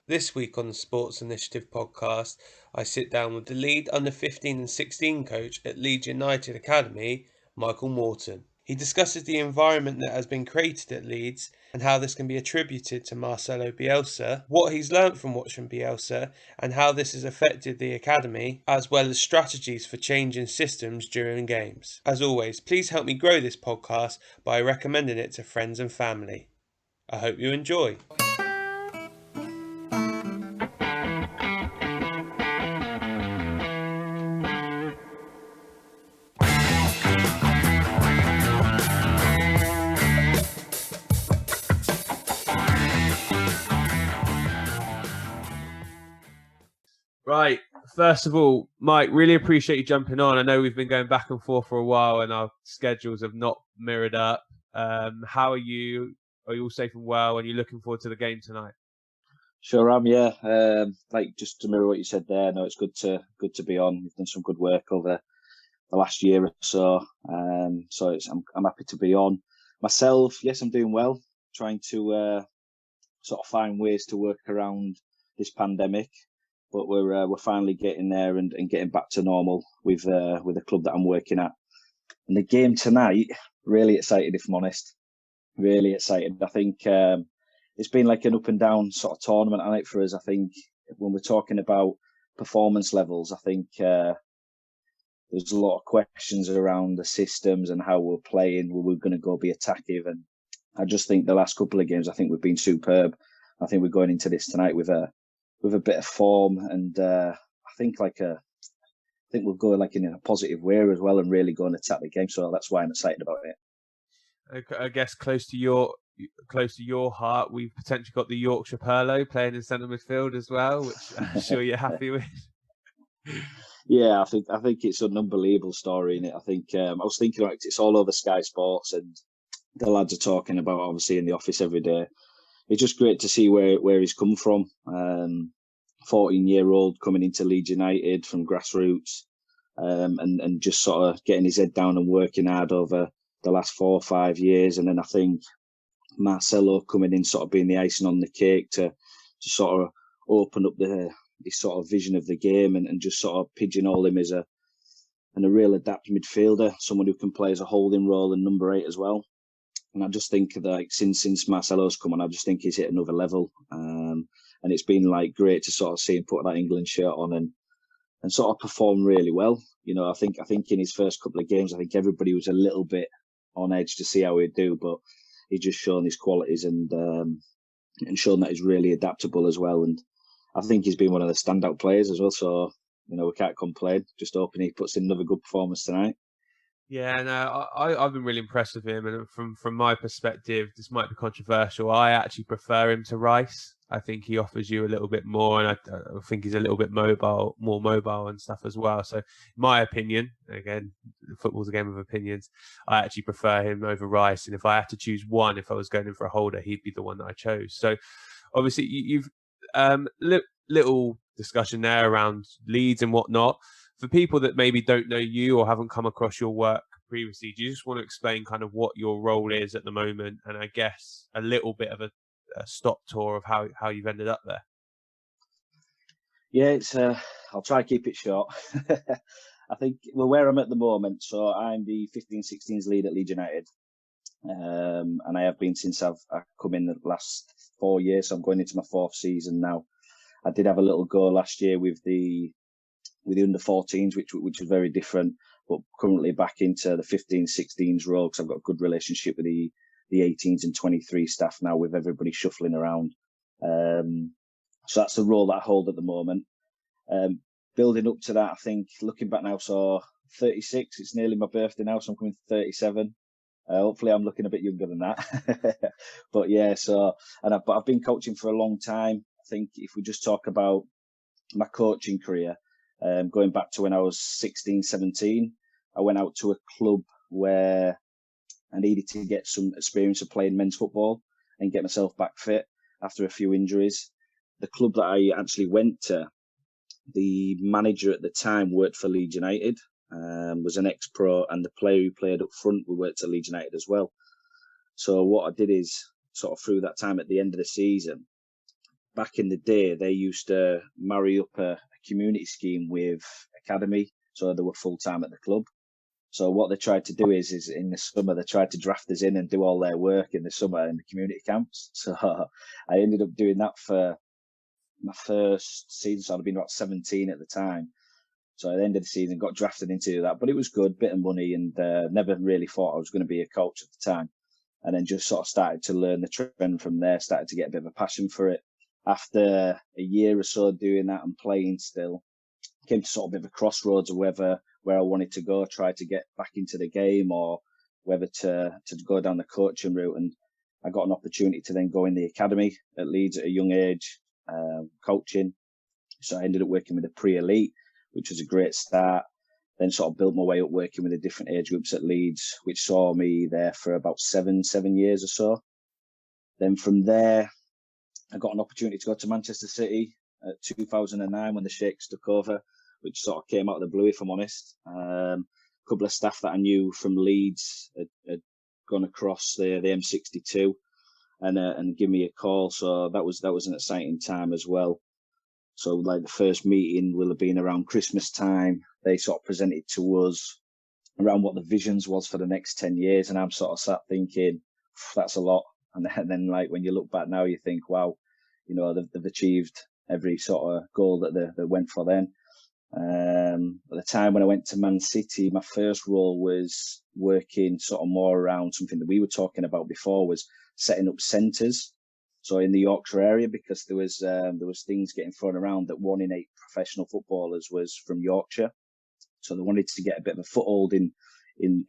This week on the Sports Initiative podcast, I sit down with the lead under 15 and 16 coach at Leeds United Academy, Michael Morton. He discusses the environment that has been created at Leeds and how this can be attributed to Marcelo Bielsa, what he's learnt from watching Bielsa, and how this has affected the academy, as well as strategies for changing systems during games. As always, please help me grow this podcast by recommending it to friends and family. I hope you enjoy. Right. First of all, Mike, really appreciate you jumping on. I know we've been going back and forth for a while and our schedules have not mirrored up. How are you? Are you all safe and well? And you looking forward to the game tonight? Sure am, yeah. Like just to mirror what you said there, no, it's good to be on. You've done some good work over the last year or so. I'm happy to be on. Myself, yes, I'm doing well. Trying to sort of find ways to work around this pandemic, but we're finally getting there and getting back to normal with the club that I'm working at. And the game tonight, really excited if I'm honest. Really excited. I think it's been like an up and down sort of tournament on it for us. I think when we're talking about performance levels, I think there's a lot of questions around the systems and how we're playing. We're going to go be attacking, and I just think the last couple of games, I think we've been superb. I think we're going into this tonight with a bit of form, and I think we'll go like in a positive way as well, and really go and attack the game. So that's why I'm excited about it. I guess close to your heart, we've potentially got the Yorkshire Perlo playing in centre midfield as well, which I'm sure you're happy with. Yeah, I think it's an unbelievable story, and I think I was thinking about it's all over Sky Sports, and the lads are talking about obviously in the office every day. It's just great to see where he's come from. 14-year-old coming into Leeds United from grassroots, and just sort of getting his head down and working hard over the last 4 or 5 years. And then I think Marcelo coming in, sort of being the icing on the cake to sort of open up this sort of vision of the game and just sort of pigeonhole him as a real adept midfielder, someone who can play as a holding role and number 8 as well. And I just think that like, since Marcelo's come on, I just think he's hit another level. And it's been like great to sort of see him put that England shirt on and sort of perform really well. You know, I think in his first couple of games, I think everybody was a little bit on edge to see how he'd do, but he's just shown his qualities and shown that he's really adaptable as well. And I think he's been one of the standout players as well. So, you know, we can't complain. Just hoping he puts in another good performance tonight. Yeah, no, I've been really impressed with him, and from my perspective, this might be controversial. I actually prefer him to Rice. I think he offers you a little bit more, and I think he's a little bit more mobile and stuff as well. So, in my opinion, again, football's a game of opinions. I actually prefer him over Rice, and if I had to choose one, if I was going in for a holder, he'd be the one that I chose. So, obviously, you've little discussion there around Leeds and whatnot. For people that maybe don't know you or haven't come across your work previously, do you just want to explain kind of what your role is at the moment, and I guess a little bit of a stop tour of how you've ended up there? Yeah, it's. I'll try to keep it short. I think where I'm at the moment. So I'm the 15-16s lead at Leeds United, and I have been since I've come in the last 4 years. So I'm going into my 4th season now. I did have a little go last year with the under 14s, which was very different, but currently back into the 15-16s role because I've got a good relationship with the 18s and 23 staff now, with everybody shuffling around. So that's the role that I hold at the moment. Building up to that, I think looking back now, so 36, it's nearly my birthday now, so I'm coming to 37. Hopefully I'm looking a bit younger than that. But yeah, but I've been coaching for a long time. I think if we just talk about my coaching career, going back to when I was 16, 17, I went out to a club where I needed to get some experience of playing men's football and get myself back fit after a few injuries. The club that I actually went to, the manager at the time worked for Leeds United, was an ex-pro, and the player who played up front worked at Leeds United as well. So what I did is, sort of through that time at the end of the season, back in the day, they used to marry up a community scheme with academy, so they were full time at the club. So what they tried to do is in the summer they tried to draft us in and do all their work in the summer in the community camps. So I ended up doing that for my first season. So I'd been about 17 at the time. So at the end of the season, got drafted into that, but it was good, bit of money, and never really thought I was going to be a coach at the time. And then just sort of started to learn the trend from there, started to get a bit of a passion for it. After a year or so doing that and playing still, came to sort of a bit of a crossroads of whether where I wanted to go, try to get back into the game, or whether to go down the coaching route. And I got an opportunity to then go in the academy at Leeds at a young age, coaching. So I ended up working with the pre-elite, which was a great start. Then sort of built my way up working with the different age groups at Leeds, which saw me there for about seven years or so. Then from there, I got an opportunity to go to Manchester City at 2009 when the Sheikhs took over, which sort of came out of the blue, if I'm honest. A couple of staff that I knew from Leeds had gone across the M62 and give me a call. So that was an exciting time as well. So like the first meeting will have been around Christmas time. They sort of presented to us around what the visions was for the next 10 years. And I'm sort of sat thinking, that's a lot. And then like when you look back now, you think, wow, you know, they've achieved every sort of goal that they went for then. At the time when I went to Man City, my first role was working sort of more around something that we were talking about before, was setting up centres. So in the Yorkshire area, because there was things getting thrown around that 1 in 8 professional footballers was from Yorkshire. So they wanted to get a bit of a foothold in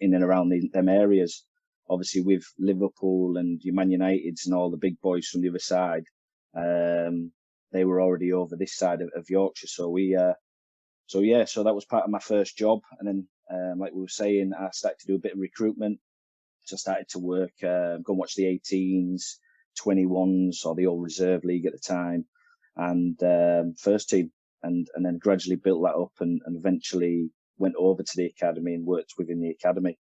and around them areas. Obviously with Liverpool and your Man Uniteds and all the big boys from the other side, they were already over this side of Yorkshire. So so that was part of my first job. And then, like we were saying, I started to do a bit of recruitment. So I started to work, go and watch the 18s, 21s, or the old reserve league at the time, and first team, and then gradually built that up and eventually went over to the academy and worked within the academy.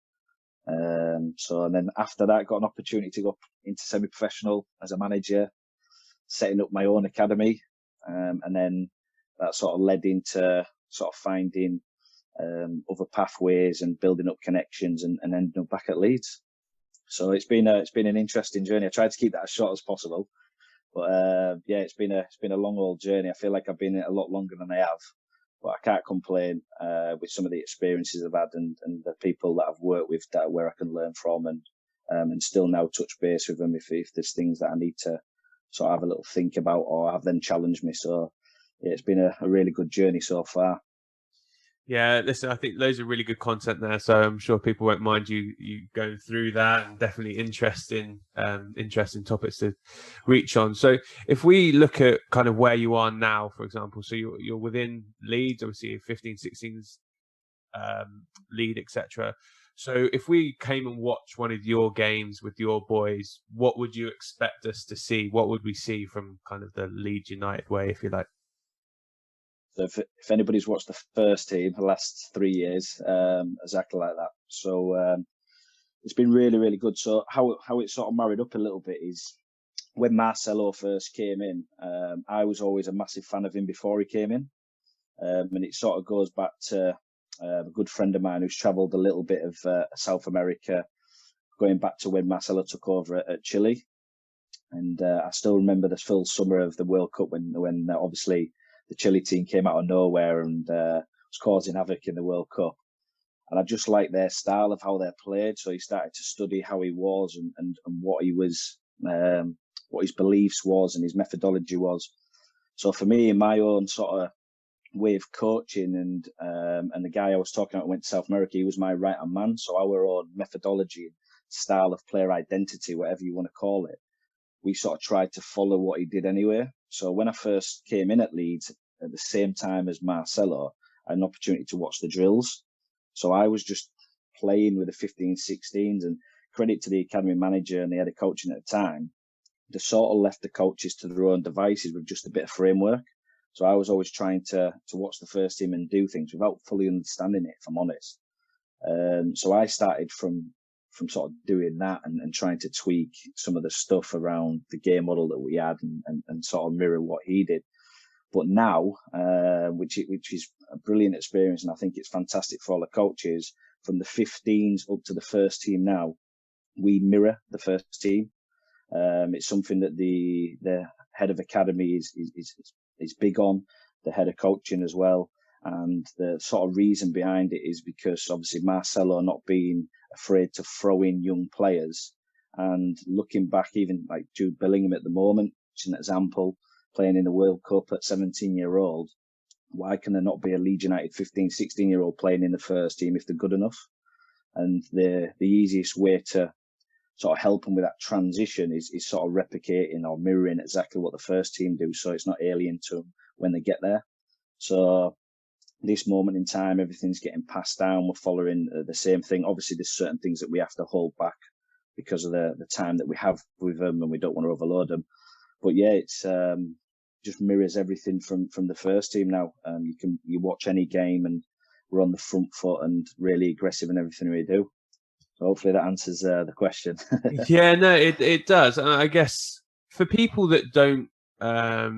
So and then after that, got an opportunity to go into semi-professional as a manager, setting up my own academy, and then that sort of led into sort of finding other pathways and building up connections and ending up back at Leeds. So it's been an interesting journey. I tried to keep that as short as possible, but yeah, it's been a long old journey. I feel like I've been in it a lot longer than I have, but I can't complain with some of the experiences I've had and the people that I've worked with that where I can learn from and still now touch base with them if there's things that I need to sort of have a little think about or have them challenge me. So yeah, it's been a really good journey so far. Yeah, listen, I think loads of really good content there, so I'm sure people won't mind you going through that, and definitely interesting topics to reach on. So if we look at kind of where you are now, for example, so you're within Leeds, obviously 15, 16s lead, etc. So if we came and watched one of your games with your boys, what would you expect us to see? What would we see from kind of the Leeds United way, if you like? So if anybody's watched the first team the last 3 years, exactly like that. So it's been really, really good. So how it sort of married up a little bit is when Marcelo first came in, I was always a massive fan of him before he came in. And it sort of goes back to a good friend of mine who's travelled a little bit of South America, going back to when Marcelo took over at Chile. And I still remember the full summer of the World Cup when obviously the Chile team came out of nowhere and was causing havoc in the World Cup. And I just liked their style of how they played. So he started to study how he was and what he was, what his beliefs was and his methodology was. So for me, in my own sort of way of coaching and the guy I was talking about went to South America, he was my right-hand man. So our own methodology, style of player identity, whatever you want to call it, we sort of tried to follow what he did anyway. So when I first came in at Leeds at the same time as Marcelo, I had an opportunity to watch the drills. So I was just playing with the 15s, 16s, and credit to the academy manager and the head of coaching at the time, they sort of left the coaches to their own devices with just a bit of framework. So I was always trying to watch the first team and do things without fully understanding it, if I'm honest. So I started from sort of doing that and trying to tweak some of the stuff around the game model that we had and sort of mirror what he did. But now, which is a brilliant experience, and I think it's fantastic for all the coaches, from the 15s up to the first team now, we mirror the first team. It's something that the head of academy is big on, the head of coaching as well. And the sort of reason behind it is because obviously Marcelo not being afraid to throw in young players, and looking back, even like Jude Bellingham at the moment, which is an example, playing in the World Cup at 17-year-old. Why can there not be a Leeds United 15, 16-year-old playing in the first team if they're good enough? And the easiest way to sort of help them with that transition is sort of replicating or mirroring exactly what the first team do, so it's not alien to them when they get there. So this moment in time, everything's getting passed down. We're following the same thing. Obviously, there's certain things that we have to hold back because of the time that we have with them, and we don't want to overload them. But yeah, it's just mirrors everything from the first team now. You watch any game and we're on the front foot and really aggressive in everything we do. So hopefully that answers the question. Yeah, no, it does. And I guess for people that don't are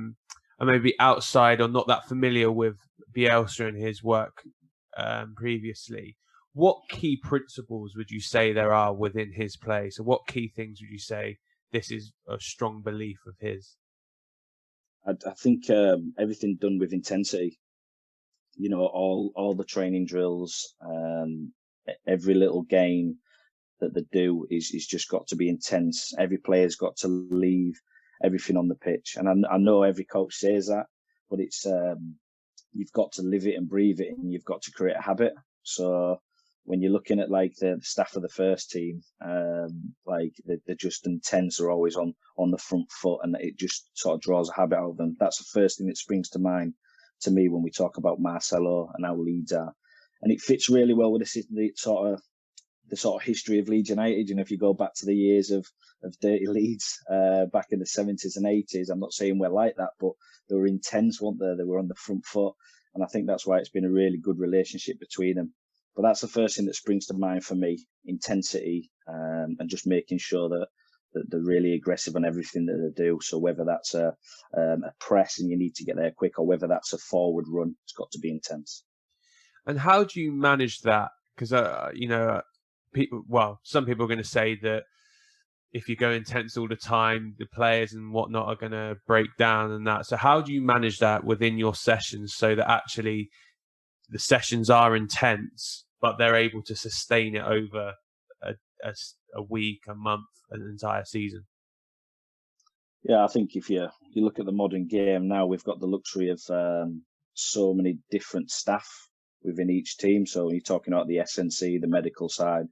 maybe outside or not that familiar with Bielsa and his work previously, what key principles would you say there are within his play? So what key things would you say this is a strong belief of his? I think everything done with intensity. You know, all the training drills, every little game that they do is just got to be intense. Every player's got to leave everything on the pitch, and I know every coach says that, but it's you've got to live it and breathe it, and you've got to create a habit. So when you're looking at like the staff of the first team, like they're just intense. They're always on the front foot, and it just sort of draws a habit out of them. That's the first thing that springs to mind to me when we talk about Marcelo and how Leeds are, and it fits really well with the sort of history of Leeds United. You know, if you go back to the years of dirty Leeds back in the 70s and 80s, I'm not saying we're like that, but they were intense, weren't they? They were on the front foot, and I think that's why it's been a really good relationship between them. But that's the first thing that springs to mind for me: intensity, and just making sure that they're really aggressive on everything that they do. So whether that's a press and you need to get there quick, or whether that's a forward run, it's got to be intense. And how do you manage that? Because some people are going to say that if you go intense all the time, the players and whatnot are going to break down and that. So how do you manage that within your sessions so that actually the sessions are intense, but they're able to sustain it over a week, a month, an entire season? Yeah, I think if you look at the modern game now, we've got the luxury of so many different staff within each team. So when you're talking about the SNC, the medical side,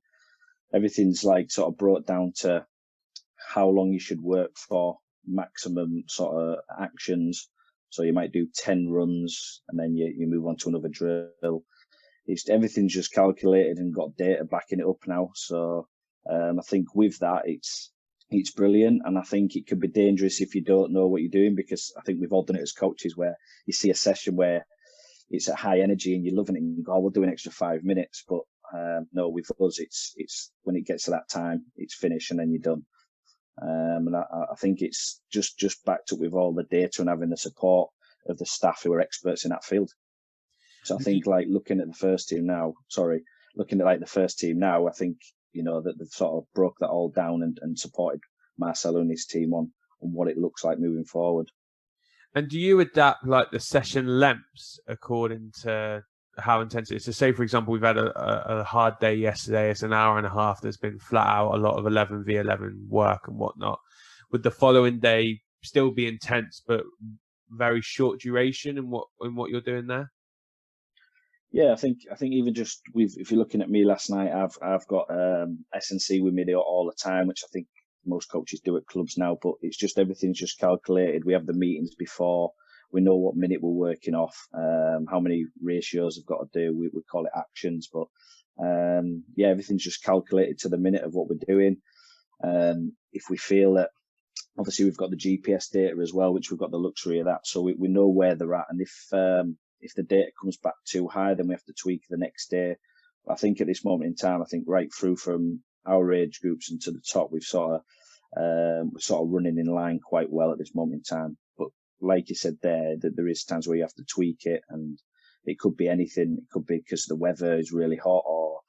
everything's like sort of brought down to how long you should work for, maximum sort of actions. So you might do 10 runs and then you move on to another drill. Everything's just calculated and got data backing it up now. So I think with that, it's brilliant. And I think it could be dangerous if you don't know what you're doing, because I think we've all done it as coaches where you see a session where it's at high energy and you're loving it and you go, oh, we'll do an extra 5 minutes. But no, with us, it's when it gets to that time, it's finished and then you're done. And I think it's just backed up with all the data and having the support of the staff who are experts in that field. So I think like looking at the first team now, I think, you know, that they've sort of broke that all down and supported Marcelo and his team on what it looks like moving forward. And do you adapt like the session lengths according to how intense it is? So say, for example, we've had a hard day yesterday. It's an hour and a half. There's been flat out a lot of 11v11 work and whatnot. Would the following day still be intense, but very short duration in what you're doing there? Yeah, I think even just if you're looking at me last night, I've got SNC with me all the time, which I think most coaches do at clubs now. But it's just everything's just calculated. We have the meetings before. We know what minute we're working off, how many ratios I've got to do. We call it actions, but yeah, everything's just calculated to the minute of what we're doing. If we feel that, obviously we've got the GPS data as well, which we've got the luxury of that, so we know where they're at. And if the data comes back too high, then we have to tweak the next day. I think at this moment in time, I think right through from our age groups and to the top, we're sort of running in line quite well at this moment in time. But like you said there, that there is times where you have to tweak it, and it could be anything. It could be because the weather is really hot, or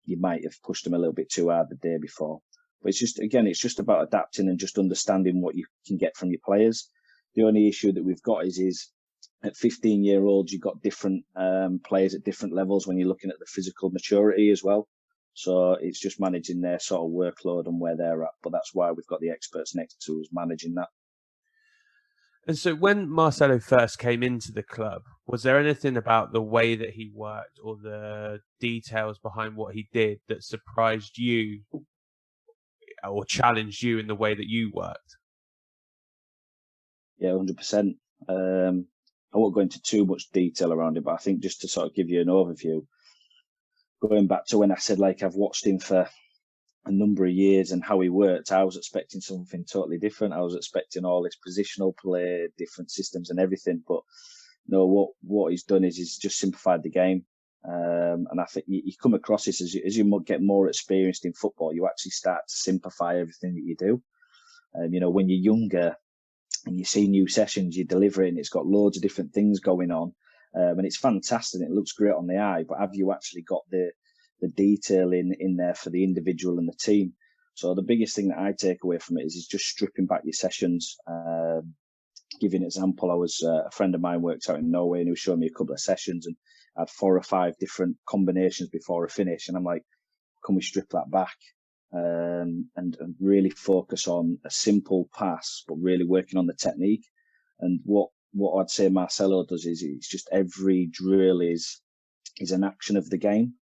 you might have pushed them a little bit too hard the day before. But it's just about adapting and just understanding what you can get from your players. The only issue that we've got is at 15-year-olds, you've got different players at different levels when you're looking at the physical maturity as well. So it's just managing their sort of workload and where they're at. But that's why we've got the experts next to us managing that. And so when Marcelo first came into the club, was there anything about the way that he worked or the details behind what he did that surprised you or challenged you in the way that you worked? Yeah, 100%. I won't go into too much detail around it, but I think just to sort of give you an overview, going back to when I said, like, I've watched him for a number of years and how he worked, I was expecting something totally different. I was expecting all this positional play, different systems and everything. But no, what he's done is he's just simplified the game. And I think you come across this as you get more experienced in football, you actually start to simplify everything that you do. When you're younger and you see new sessions, you deliver it and it's got loads of different things going on. And it's fantastic. It looks great on the eye, but have you actually got the detail in there for the individual and the team? So the biggest thing that I take away from it is just stripping back your sessions. Give you an example, a friend of mine worked out in Norway and he was showing me a couple of sessions and I had 4 or 5 different combinations before a finish. And I'm like, can we strip that back? And really focus on a simple pass, but really working on the technique. And what I'd say Marcelo does is it's just every drill is an action of the game,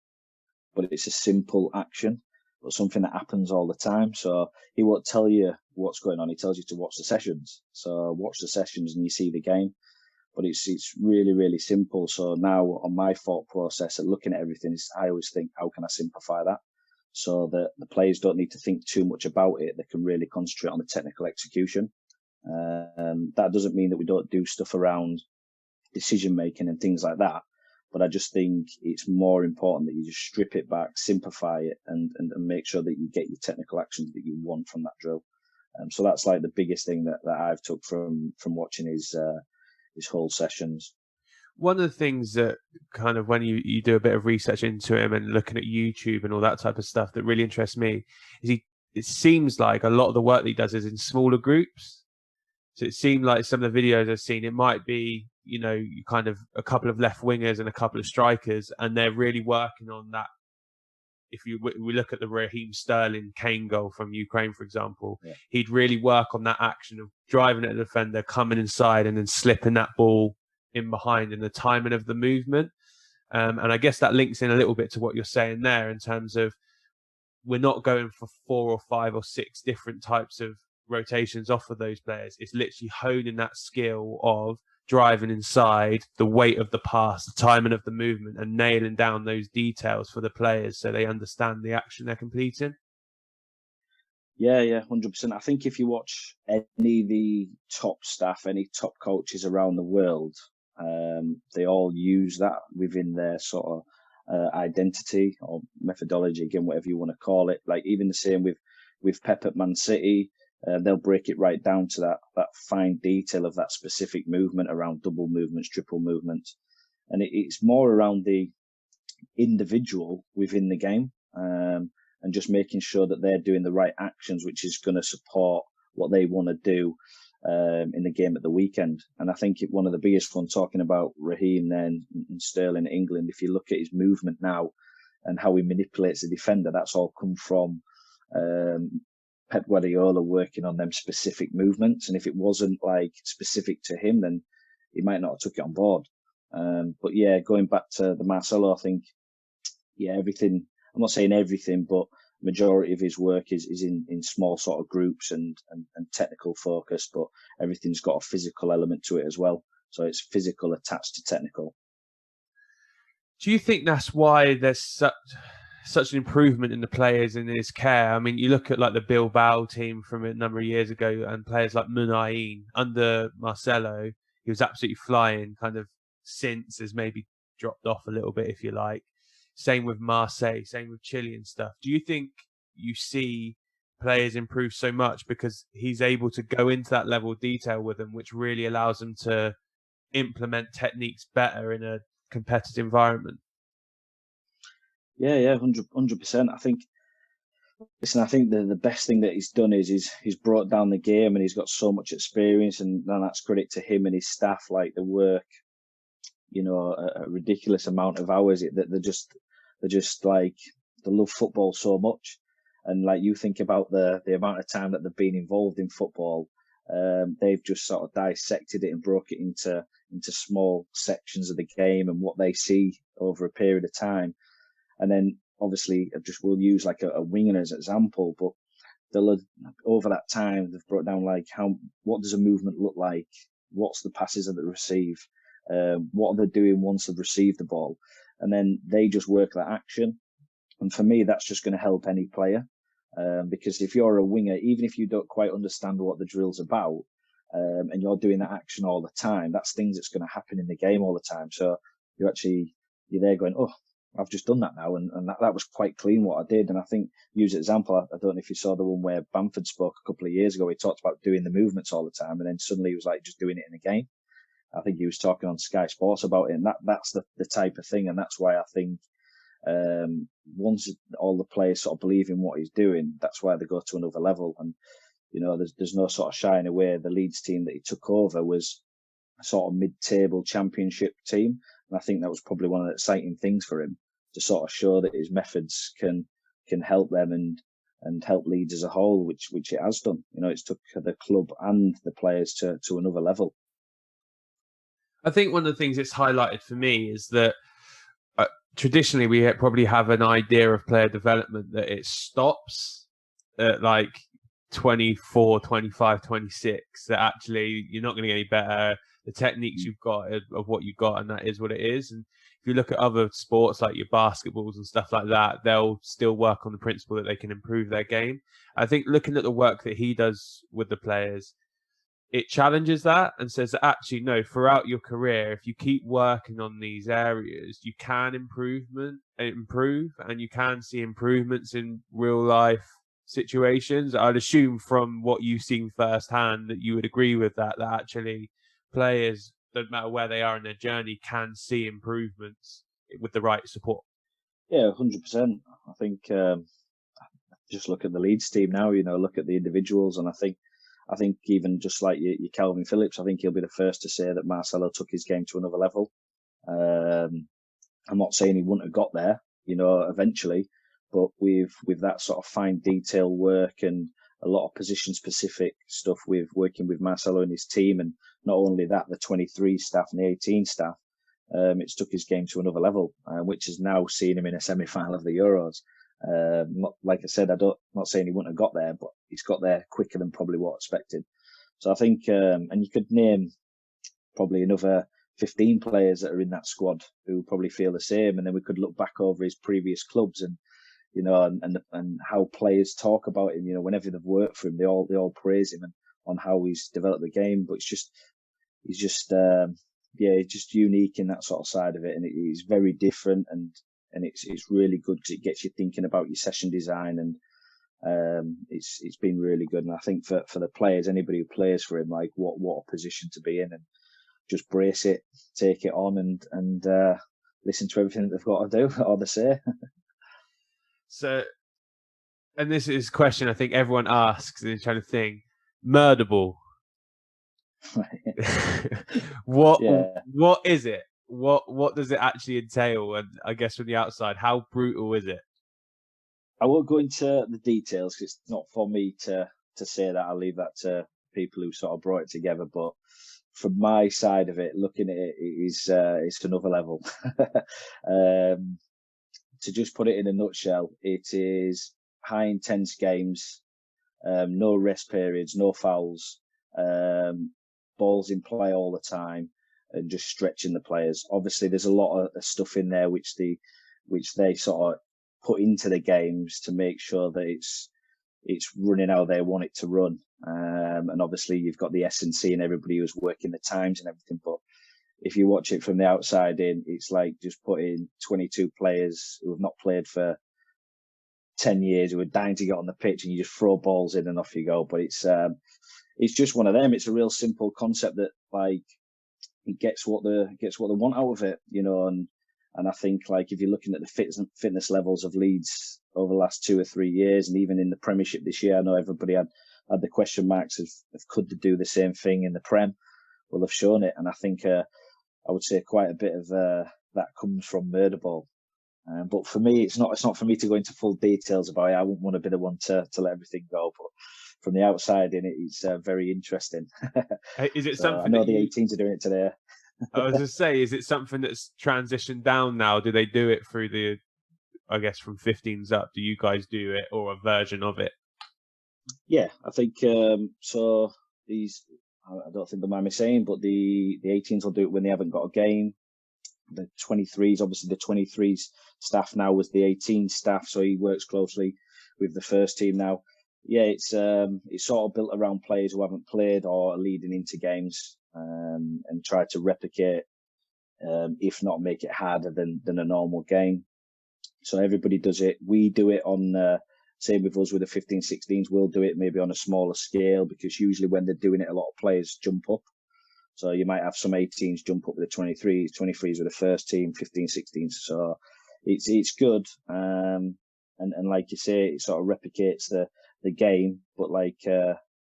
but it's a simple action, but something that happens all the time. So he won't tell you what's going on. He tells you to watch the sessions. So watch the sessions and you see the game. But it's really, really simple. So now on my thought process of looking at everything, I always think, how can I simplify that? So that the players don't need to think too much about it. They can really concentrate on the technical execution. That doesn't mean that we don't do stuff around decision making and things like that. But I just think it's more important that you just strip it back, simplify it, and make sure that you get your technical actions that you want from that drill. So that's like the biggest thing that I've took from watching his whole sessions. One of the things that kind of when you do a bit of research into him and looking at YouTube and all that type of stuff that really interests me is it seems like a lot of the work that he does is in smaller groups. So it seemed like some of the videos I've seen, it might be, you kind of a couple of left wingers and a couple of strikers, and they're really working on that. If we look at the Raheem Sterling Kane goal from Ukraine, for example, he'd really work on that action of driving at the defender, coming inside and then slipping that ball in behind and the timing of the movement. And I guess that links in a little bit to what you're saying there in terms of we're not going for 4 or 5 or 6 different types of rotations off of those players. It's literally honing that skill of driving inside, the weight of the pass, the timing of the movement, and nailing down those details for the players so they understand the action they're completing. Yeah, 100%. I think if you watch any of the top staff, any top coaches around the world, they all use that within their sort of identity or methodology, again, whatever you want to call it. Like even the same with Pep at Man City, they'll break it right down to that fine detail of that specific movement around double movements, triple movements. And it's more around the individual within the game. And just making sure that they're doing the right actions, which is going to support what they want to do in the game at the weekend. And I think one of the biggest ones, talking about Raheem then and Sterling England, if you look at his movement now and how he manipulates the defender, that's all come from Pep Guardiola working on them specific movements. And if it wasn't like specific to him, then he might not have took it on board. But yeah, going back to the Marcelo, I think, everything. I'm not saying everything, but majority of his work is in small sort of groups and technical focus, but everything's got a physical element to it as well. So it's physical attached to technical. Do you think that's why there's such an improvement in the players in his care? I mean, you look at like the Bilbao team from a number of years ago and players like Munain under Marcelo, he was absolutely flying. Kind of since has maybe dropped off a little bit, if you like. Same with Marseille, same with Chile and stuff. Do you think you see players improve so much because he's able to go into that level of detail with them, which really allows them to implement techniques better in a competitive environment? Yeah, 100%. I think, listen, I think the best thing that he's done is he's brought down the game, and he's got so much experience, and that's credit to him and his staff. Like, they work, a ridiculous amount of hours. That they're just like, they love football so much, and like, you think about the amount of time that they've been involved in football. They've just sort of dissected it and broke it into small sections of the game and what they see over a period of time. And then obviously, we'll use like a winger as an example, but they'll, over that time, they've brought down like, what does a movement look like? What's the passes that they receive? What are they doing once they've received the ball? And then they just work that action. And for me, that's just going to help any player. Because if you're a winger, even if you don't quite understand what the drill's about, and you're doing that action all the time, that's things that's going to happen in the game all the time. So you're there going, oh, I've just done that now, and that was quite clean what I did. And I think, use an example, I don't know if you saw the one where Bamford spoke a couple of years ago. He talked about doing the movements all the time, and then suddenly he was like just doing it in a game. I think he was talking on Sky Sports about it, and that's the type of thing. And that's why I think, once all the players sort of believe in what he's doing, that's why they go to another level. And there's no sort of shying away. The Leeds team that he took over was a sort of mid-table championship team, and I think that was probably one of the exciting things for him, to sort of show that his methods can help them and help Leeds as a whole, which it has done. It's took the club and the players to another level. I think one of the things it's highlighted for me is that traditionally we probably have an idea of player development that it stops at like 24, 25, 26, that actually you're not going to get any better. The techniques you've got of what you've got, and that is what it is. And if you look at other sports like your basketballs and stuff like that, they'll still work on the principle that they can improve their game. I think looking at the work that he does with the players, it challenges that and says that actually, no, throughout your career, if you keep working on these areas, you can improve, and you can see improvements in real life situations. I'd assume from what you've seen firsthand that you would agree with that actually players, no matter where they are in their journey, can see improvements with the right support. Yeah, 100%. I think, just look at the Leeds team now, look at the individuals, and I think even just like your Calvin Phillips, I think he'll be the first to say that Marcelo took his game to another level. I'm not saying he wouldn't have got there, eventually, but with that sort of fine detail work and a lot of position specific stuff with working with Marcelo and his team, and not only that, the 23 staff and the 18 staff, it's took his game to another level, which is now seeing him in a semi-final of the Euros. Like I said, not saying he wouldn't have got there, but he's got there quicker than probably what expected. So I think, and you could name probably another 15 players that are in that squad who probably feel the same. And then we could look back over his previous clubs and, and how players talk about him. Whenever they've worked for him, they all praise him and on how he's developed the game. But he's just unique in that sort of side of it, and he's very different, and it's really good because it gets you thinking about your session design, and it's been really good. And I think for the players, anybody who plays for him, like what a position to be in, and just brace it, take it on, and listen to everything that they've got to do or they say. So, and this is a question I think everyone asks, and they're trying to think, murder ball. What is it? What does it actually entail? And I guess from the outside, how brutal is it? I won't go into the details because it's not for me to say that. I'll leave that to people who sort of brought it together. But from my side of it, looking at it, it's another level. To just put it in a nutshell, it is high intense games, no rest periods, no fouls, balls in play all the time, and just stretching the players. Obviously, there's a lot of stuff in there which they sort of put into the games to make sure that it's running how they want it to run. And obviously, you've got the S&C and everybody who's working the times and everything. But if you watch it from the outside in, it's like just putting 22 players who have not played for 10 years who are dying to get on the pitch, and you just throw balls in and off you go. But it's just one of them. It's a real simple concept that like it gets what they want out of it, and I think like if you're looking at the fitness levels of Leeds over the last 2 or 3 years, and even in the Premiership this year, I know everybody had the question marks of could they do the same thing in the Prem. Well, they've shown it, and I think I would say quite a bit of that comes from murder ball. But for me, it's not for me to go into full details about it. I wouldn't want to be the one to let everything go. But from the outside in, it's very interesting. Is it so something I know the 18s are doing it today. I was just say, is it something that's transitioned down now? Do they do it through I guess from 15s up? Do you guys do it, or a version of it? Yeah, I think so. I don't think they mind me saying, but the 18s will do it when they haven't got a game. The 23s, obviously the 23s staff now was the 18 staff, so he works closely with the first team now. Yeah, it's sort of built around players who haven't played or are leading into games, and try to replicate, if not make it harder than a normal game. So everybody does it. We do it on, same with us with the 15, 16s, we'll do it maybe on a smaller scale, because usually when they're doing it, a lot of players jump up. So you might have some 18s jump up with the 23s, 23s with the first team, 15, 16s. So it's good. And like you say, it sort of replicates the game, but like,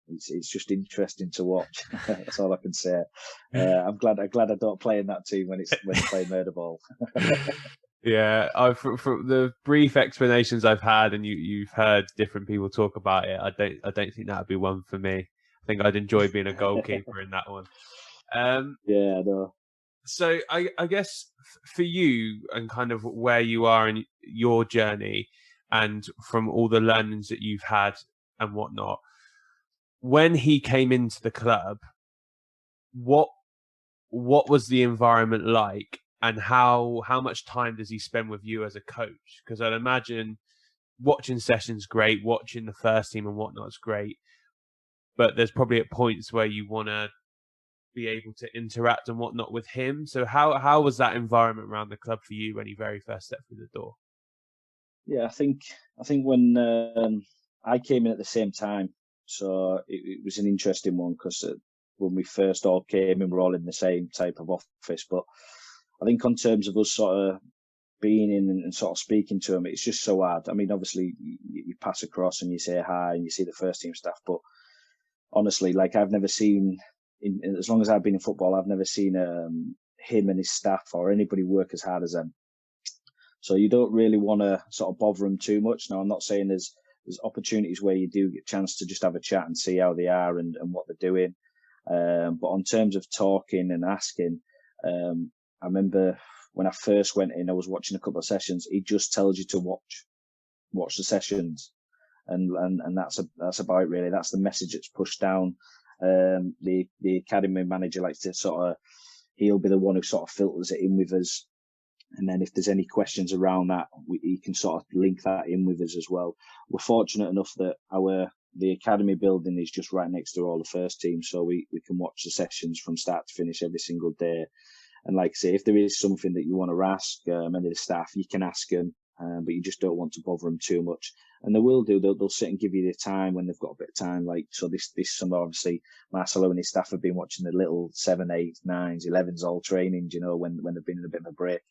it's just interesting to watch. That's all I can say. I'm glad I don't play in that team when they play murder ball. Yeah, from the brief explanations I've had, and you've heard different people talk about it, I don't think that would be one for me. I think I'd enjoy being a goalkeeper in that one. Yeah, I know. So I guess for you, and kind of where you are in your journey, and from all the learnings that you've had and whatnot, when he came into the club, what was the environment like, and how much time does he spend with you as a coach? Because I'd imagine watching sessions great, watching the first team and whatnot is great, but there's probably at points where you want to be able to interact and whatnot with him. So how was that environment around the club for you when you very first stepped through the door? Yeah, I think when I came in at the same time, so it was an interesting one, because when we first all came in, we're all in the same type of office. But I think on terms of us sort of being in and sort of speaking to him, it's just so hard. I mean, obviously you pass across and you say hi and you see the first team staff, but honestly, like I've never seen, as long as I've been in football, I've never seen him and his staff or anybody work as hard as them. So you don't really want to sort of bother them too much. Now, I'm not saying there's opportunities where you do get a chance to just have a chat and see how they are and what they're doing. But on terms of talking and asking, I remember when I first went in, I was watching a couple of sessions. He just tells you to watch the sessions, and that's about it really. That's the message that's pushed down. The academy manager likes to he'll be the one who sort of filters it in with us. And then if there's any questions around that, he can sort of link that in with us as well. We're fortunate enough that the academy building is just right next to all the first team, so we can watch the sessions from start to finish every single day. And like I say, if there is something that you want to ask any of the staff, you can ask them, but you just don't want to bother them too much. And they will do. They'll sit and give you the time when they've got a bit of time. Like, so this summer, obviously, Marcelo and his staff have been watching the little 7, 8, 9s, 11s all training, when they've been in a bit of a break.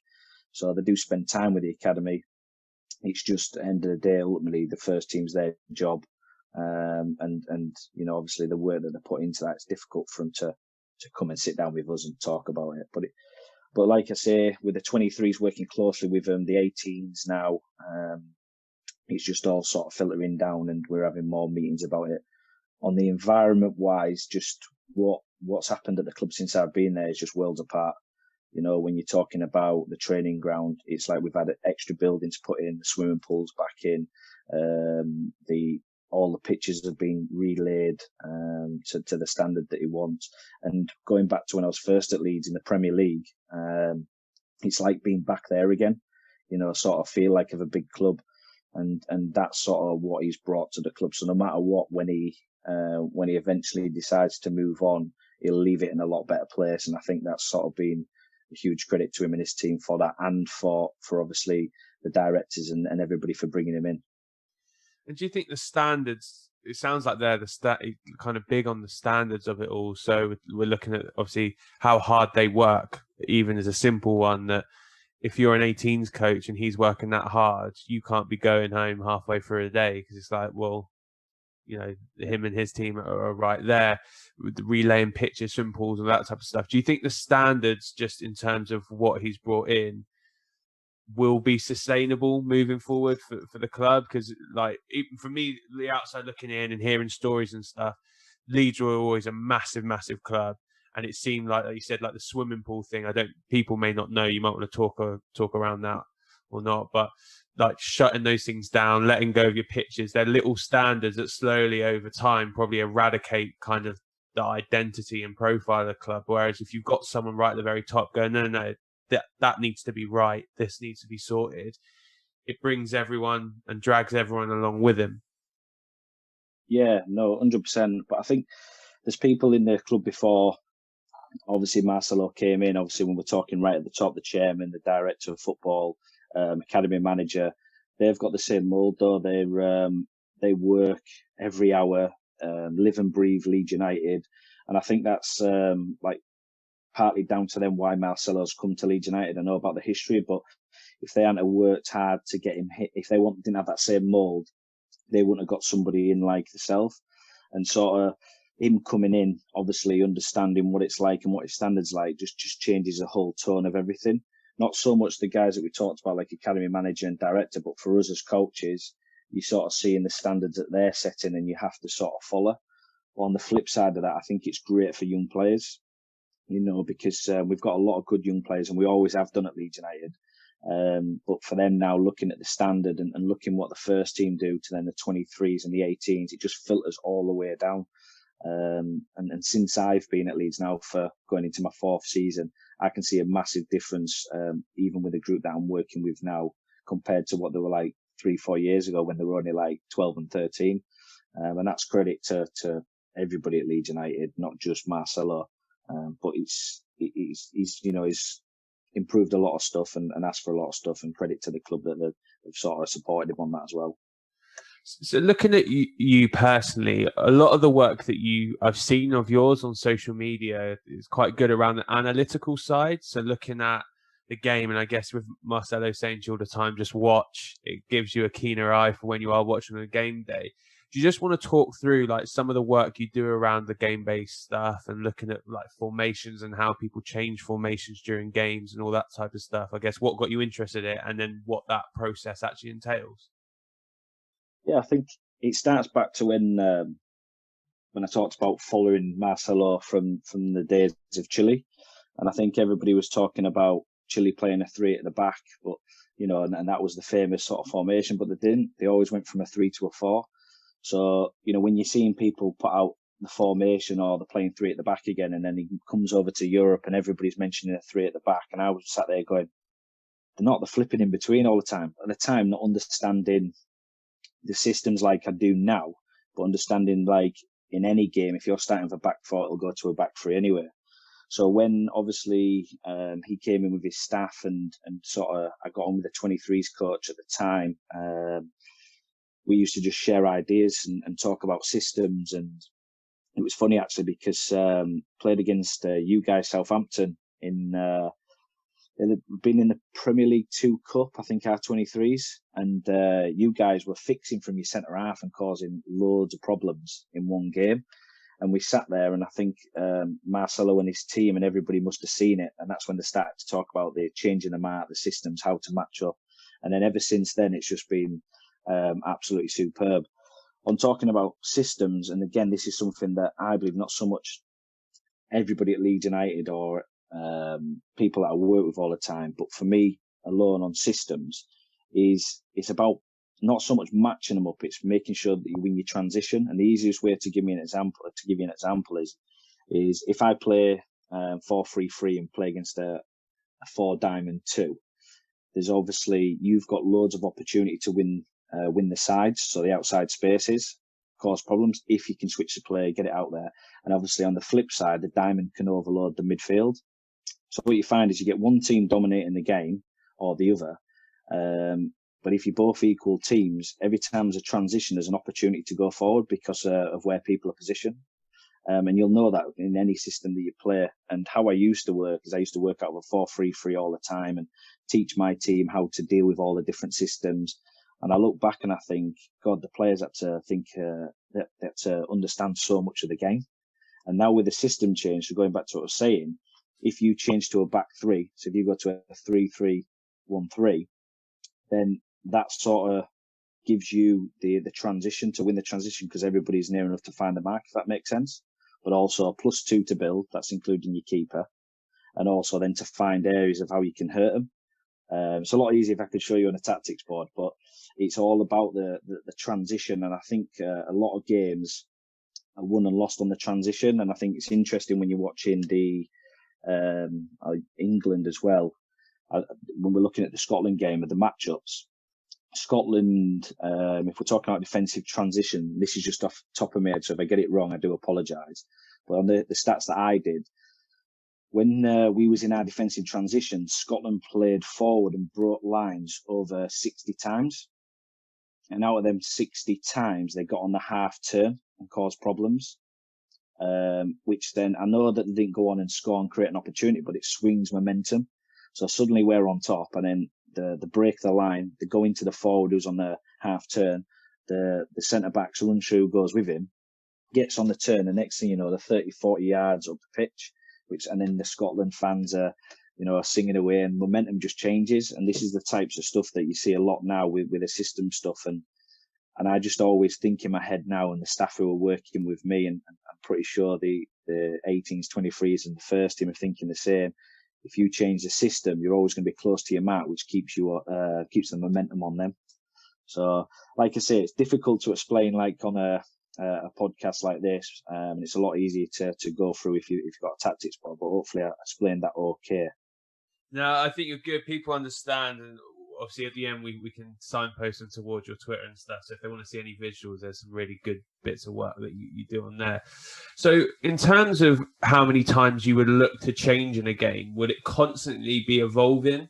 So they do spend time with the academy. It's just at the end of the day, ultimately, the first team's their job. And obviously the work that they put into that, it's difficult for them to come and sit down with us and talk about it. But like I say, with the 23s working closely with them, the 18s now, it's just all sort of filtering down, and we're having more meetings about it. On the environment wise, just what's happened at the club since I've been there is just worlds apart. When you're talking about the training ground, it's like we've had extra buildings put in, the swimming pools back in, all the pitches have been relaid to the standard that he wants. And going back to when I was first at Leeds in the Premier League, it's like being back there again. Sort of feel like of a big club, and that's sort of what he's brought to the club. So no matter what, when he eventually decides to move on, he'll leave it in a lot better place. And I think that's sort of been a huge credit to him and his team for that, and for obviously the directors and everybody for bringing him in. And do you think the standards? It sounds like they're kind of big on the standards of it all. So we're looking at obviously how hard they work, even as a simple one. That if you're an 18s coach and he's working that hard, you can't be going home halfway through a day, because it's like, well, you know, him and his team are right there with the relaying pitches, swim pools, and that type of stuff. Do you think the standards, just in terms of what he's brought in, will be sustainable moving forward for the club? Because, like, even for me, the outside looking in and hearing stories and stuff, Leeds were always a massive, massive club. And it seemed like you said, like the swimming pool thing. People may not know. You might want to talk around that or not, but like shutting those things down, letting go of your pitches, they're little standards that slowly over time probably eradicate kind of the identity and profile of the club. Whereas if you've got someone right at the very top going, no, that needs to be right, this needs to be sorted, it brings everyone and drags everyone along with him. Yeah, no, 100%. But I think there's people in the club before. Obviously, Marcelo came in. Obviously, when we're talking right at the top, the chairman, the director of football, academy manager, they've got the same mould though. They work every hour, live and breathe Leeds United, and I think that's like partly down to them why Marcelo's come to Leeds United. I know about the history, but if they hadn't worked hard to get him hit, if they didn't have that same mould, they wouldn't have got somebody in like yourself. And sort of him coming in, obviously understanding what it's like and what his standards like, just changes the whole tone of everything. Not so much the guys that we talked about, like academy manager and director, but for us as coaches, you sort of seeing the standards that they're setting and you have to sort of follow. But on the flip side of that, I think it's great for young players, because we've got a lot of good young players and we always have done at Leeds United. But for them now, looking at the standard and looking what the first team do to then the 23s and the 18s, it just filters all the way down. And since I've been at Leeds now for going into my 4th season, I can see a massive difference, even with the group that I'm working with now, compared to what they were like 3-4 years ago when they were only like 12 and 13. And that's credit to everybody at Leeds United, not just Marcelo. But he's improved a lot of stuff and asked for a lot of stuff, and credit to the club that they've sort of supported him on that as well. So looking at you personally, a lot of the work that I've seen of yours on social media is quite good around the analytical side. So looking at the game, and I guess with Marcelo saying to you all the time, just watch, it gives you a keener eye for when you are watching on a game day. Do you just want to talk through like some of the work you do around the game-based stuff and looking at like formations and how people change formations during games and all that type of stuff? I guess what got you interested in it, and then what that process actually entails. Yeah, I think it starts back to when I talked about following Marcelo from the days of Chile, and I think everybody was talking about Chile playing a 3 at the back, but and that was the famous sort of formation. But they didn't. They always went from a 3 to a 4. So when you're seeing people put out the formation or they're playing 3 at the back again, and then he comes over to Europe and everybody's mentioning a 3 at the back, and I was sat there going, they're flipping in between all the time. At the time, not understanding the systems like I do now, but understanding like in any game, if you're starting with a back 4, it'll go to a back 3 anyway. So when obviously he came in with his staff and sort of I got on with the 23s coach at the time, we used to just share ideas and talk about systems. And it was funny actually because played against you guys, Southampton, they've been in the Premier League 2 Cup, I think, our 23s, and you guys were fixing from your centre half and causing loads of problems in one game. And we sat there, and I think Marcelo and his team and everybody must have seen it, and that's when they started to talk about the changing the mark, the systems, how to match up. And then ever since then, it's just been absolutely superb. On talking about systems, and again, this is something that I believe not so much everybody at Leeds United or people that I work with all the time, but for me alone on systems, it's about not so much matching them up, it's making sure that you win your transition. And the easiest way to give you an example is if I play 4-3-3 and play against a 4 diamond 2, there's obviously you've got loads of opportunity to win the sides, so the outside spaces, cause problems if you can switch the play, get it out there. And obviously on the flip side, the diamond can overload the midfield. So what you find is you get one team dominating the game or the other. But if you're both equal teams, every time there's a transition, there's an opportunity to go forward because of where people are positioned. And you'll know that in any system that you play. And how I used to work is I used to work out of a 4-3-3 all the time and teach my team how to deal with all the different systems. And I look back and I think, God, the players had to think that to understand so much of the game. And now with the system change, so going back to what I was saying, if you change to a back three, so if you go to a 3-3-1-3, then that sort of gives you the transition to win the transition because everybody's near enough to find the mark, if that makes sense. But also +2 to build, that's including your keeper. And also then to find areas of how you can hurt them. It's a lot easier if I could show you on a tactics board, but it's all about the transition. And I think a lot of games are won and lost on the transition. And I think it's interesting when you're watching the England as well. When we're looking at the Scotland game of the matchups, Scotland, if we're talking about defensive transition, this is just off the top of my head, so if I get it wrong, I do apologise. But on the stats that I did, when we was in our defensive transition, Scotland played forward and broke lines over 60 times. And out of them 60 times, they got on the half turn and caused problems. Which then, I know that they didn't go on and score and create an opportunity, but it swings momentum. So suddenly we're on top, and then the break the line, they go into the forward who's on the half turn, the centre backs run through, goes with him, gets on the turn, the next thing you know, they're 30, 40 yards up the pitch, and then the Scotland fans are singing away, and momentum just changes. And this is the types of stuff that you see a lot now with the system stuff. And I just always think in my head now, and the staff who are working with me, and I'm pretty sure the 18s, 23s and the first team are thinking the same. If you change the system, you're always going to be close to your mark, which keeps the momentum on them. So, like I say, it's difficult to explain like on a podcast like this, and it's a lot easier to go through if you've got a tactics board. But hopefully, I explained that okay. No, I think you're good. People understand, and obviously at the end we can signpost them towards your Twitter and stuff. So if they want to see any visuals, there's some really good bits of work that you do on there. So in terms of how many times you would look to change in a game, would it constantly be evolving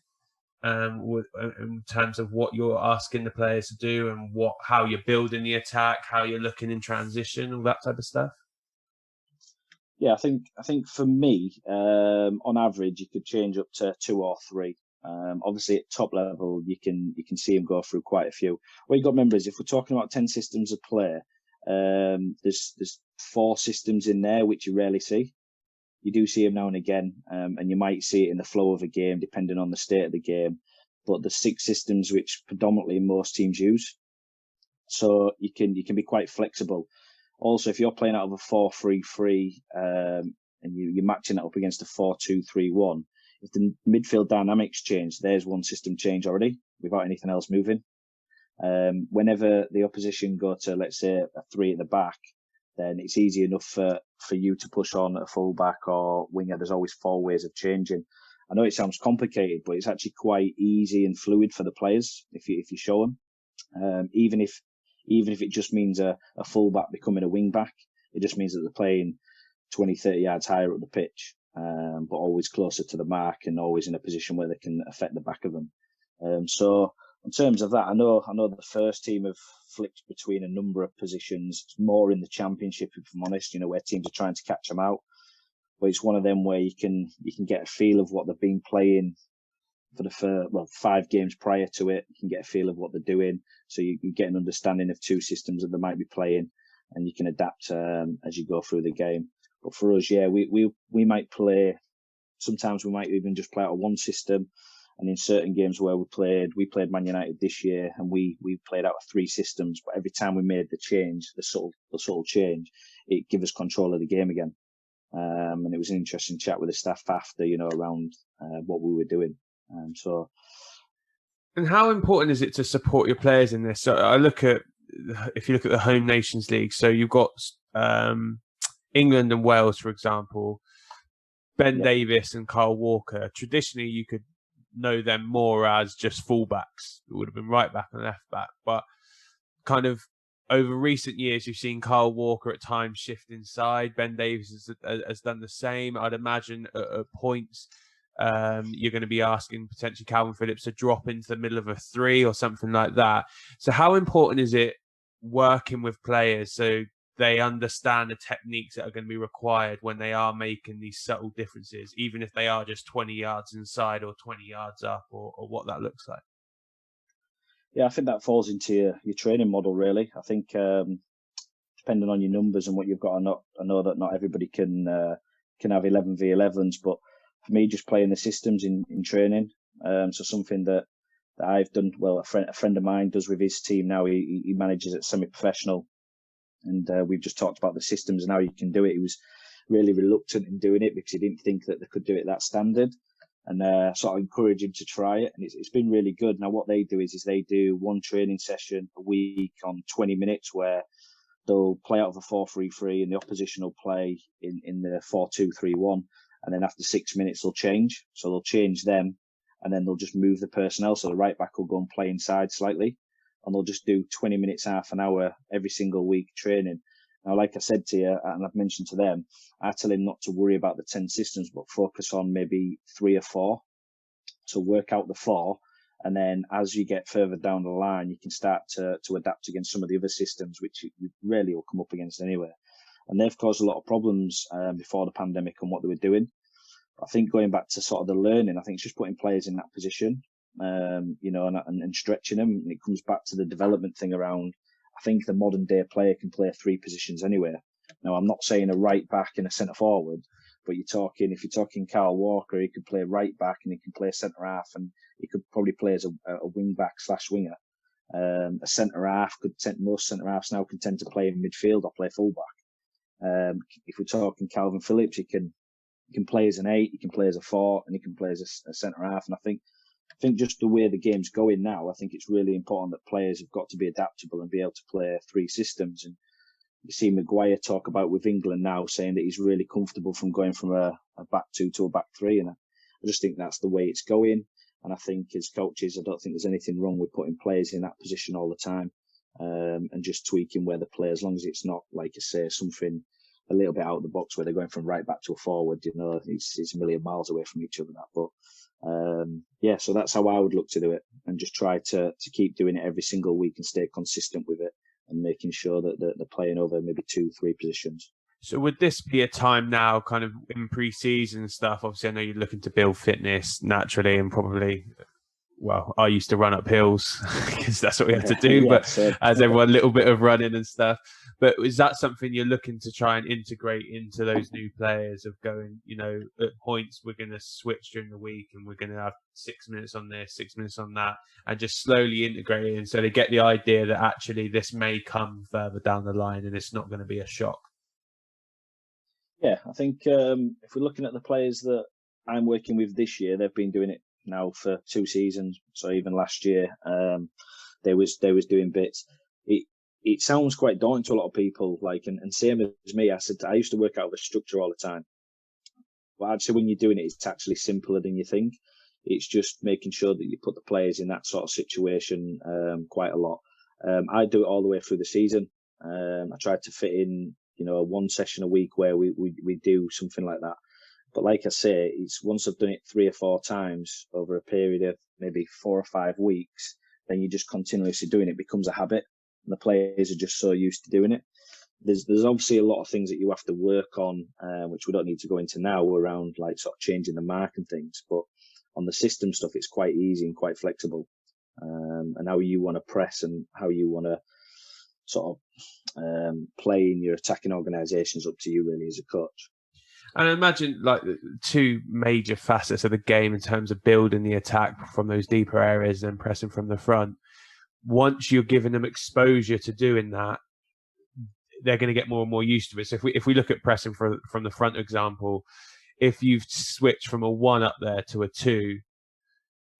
in terms of what you're asking the players to do and how you're building the attack, how you're looking in transition, all that type of stuff? Yeah, I think for me, on average, you could change up to 2 or 3. Obviously, at top level, you can see them go through quite a few. What you got to remember is if we're talking about 10 systems of play, there's 4 systems in there which you rarely see. You do see them now and again, and you might see it in the flow of a game, depending on the state of the game. But there's 6 systems which predominantly most teams use, so you can be quite flexible. Also, if you're playing out of a 4-3-3 and you're matching it up against a 4-2-3-1, if the midfield dynamics change, there's one system change already without anything else moving. Whenever the opposition go to, let's say, a 3 at the back, then it's easy enough for you to push on a full back or winger. There's always 4 ways of changing. I know it sounds complicated, but it's actually quite easy and fluid for the players if you show them. Even if it just means a full back becoming a wing back, it just means that they're playing 20, 30 yards higher up the pitch, but always closer to the mark and always in a position where they can affect the back of them. So in terms of that, I know the first team have flipped between a number of positions. It's more in the Championship, if I'm honest, where teams are trying to catch them out. But it's one of them where you can get a feel of what they've been playing for the 5 games prior to it. You can get a feel of what they're doing, so you get an understanding of 2 systems that they might be playing, and you can adapt as you go through the game. But for us, yeah, we might play. Sometimes we might even just play out of one system, and in certain games where we played Man United this year, and we played out of 3 systems. But every time we made the change, the subtle change, it gave us control of the game again. And it was an interesting chat with the staff after, around what we were doing. And how important is it to support your players in this? So if you look at the Home Nations League, so you've got England and Wales, for example, Ben Davies and Kyle Walker. Traditionally, you could know them more as just fullbacks. It would have been right back and left back, but kind of over recent years, you've seen Kyle Walker at times shift inside. Ben Davies has done the same. I'd imagine at points you're going to be asking potentially Calvin Phillips to drop into the middle of a 3 or something like that. So how important is it working with players so they understand the techniques that are going to be required when they are making these subtle differences, even if they are just 20 yards inside or 20 yards up, or what that looks like? Yeah, I think that falls into your training model, really. I think depending on your numbers and what you've got, I know that not everybody can have 11v11s, but for me, just playing the systems in training. So something that I've done, well, a friend of mine does with his team now. He manages it semi-professional, and we've just talked about the systems and how you can do it. He was really reluctant in doing it because he didn't think that they could do it that standard, and sort of encourage him to try it. And it's been really good. Now, what they do is they do one training session a week on 20 minutes where they'll play out of a 4-3-3 and the opposition will play in the 4-2-3-1. And then after 6 minutes, they'll change. So they'll change them and then they'll just move the personnel. So the right back will go and play inside slightly, and they'll just do 20 minutes, half an hour every single week training. Now, like I said to you, and I've mentioned to them, I tell him not to worry about the 10 systems, but focus on maybe 3 or 4. So work out the 4. And then as you get further down the line, you can start to adapt against some of the other systems, which you rarely will come up against anyway. And they've caused a lot of problems before the pandemic and what they were doing. I think going back to sort of the learning, I think it's just putting players in that position, and stretching them. And it comes back to the development thing around, I think the modern day player can play 3 positions anywhere. Now, I'm not saying a right back and a centre forward, but if you're talking Kyle Walker, he could play right back and he can play centre half, and he could probably play as a wing back / winger. A centre half most centre halves now can tend to play in midfield or play full back. If we're talking Calvin Phillips, he can play as an 8, he can play as a 4, and he can play as a centre half. And I think just the way the game's going now, I think it's really important that players have got to be adaptable and be able to play 3 systems. And you see Maguire talk about with England now, saying that he's really comfortable from going from a back 2 to a back 3. And I just think that's the way it's going. And I think as coaches, I don't think there's anything wrong with putting players in that position all the time, and just tweaking where they play, as long as it's not, like I say, something a little bit out of the box where they're going from right back to a forward. It's a million miles away from each other. That, but so that's how I would look to do it, and just try to keep doing it every single week and stay consistent with it, and making sure that they're playing over maybe 2-3 positions. So would this be a time now, kind of in pre-season stuff? Obviously, I know you're looking to build fitness naturally, and probably, well, I used to run up hills because that's what we had to do, but as everyone, a little bit of running and stuff. But is that something you're looking to try and integrate into those new players, of going, at points we're going to switch during the week and we're going to have 6 minutes on this, 6 minutes on that, and just slowly integrate it in so they get the idea that actually this may come further down the line and it's not going to be a shock? Yeah, I think if we're looking at the players that I'm working with this year, they've been doing it now for 2 seasons. So even last year, they was doing bits. It sounds quite daunting to a lot of people, and same as me. I used to work out of a structure all the time. But I'd say when you're doing it, it's actually simpler than you think. It's just making sure that you put the players in that sort of situation quite a lot. I do it all the way through the season. I try to fit in, a 1 session a week where we do something like that. But like I say, it's once I've done it 3 or 4 times over a period of maybe 4 or 5 weeks, then you're just continuously doing it. It becomes a habit, and the players are just so used to doing it. There's obviously a lot of things that you have to work on, which we don't need to go into now, around like sort of changing the mark and things. But on the system stuff, it's quite easy and quite flexible. And how you want to press and how you want to sort of play in your attacking organisations, up to you really as a coach. And I imagine like 2 major facets of the game in terms of building the attack from those deeper areas and pressing from the front. Once you're giving them exposure to doing that, they're going to get more and more used to it. So if we look at pressing from the front example, if you've switched from a 1 up there to a 2,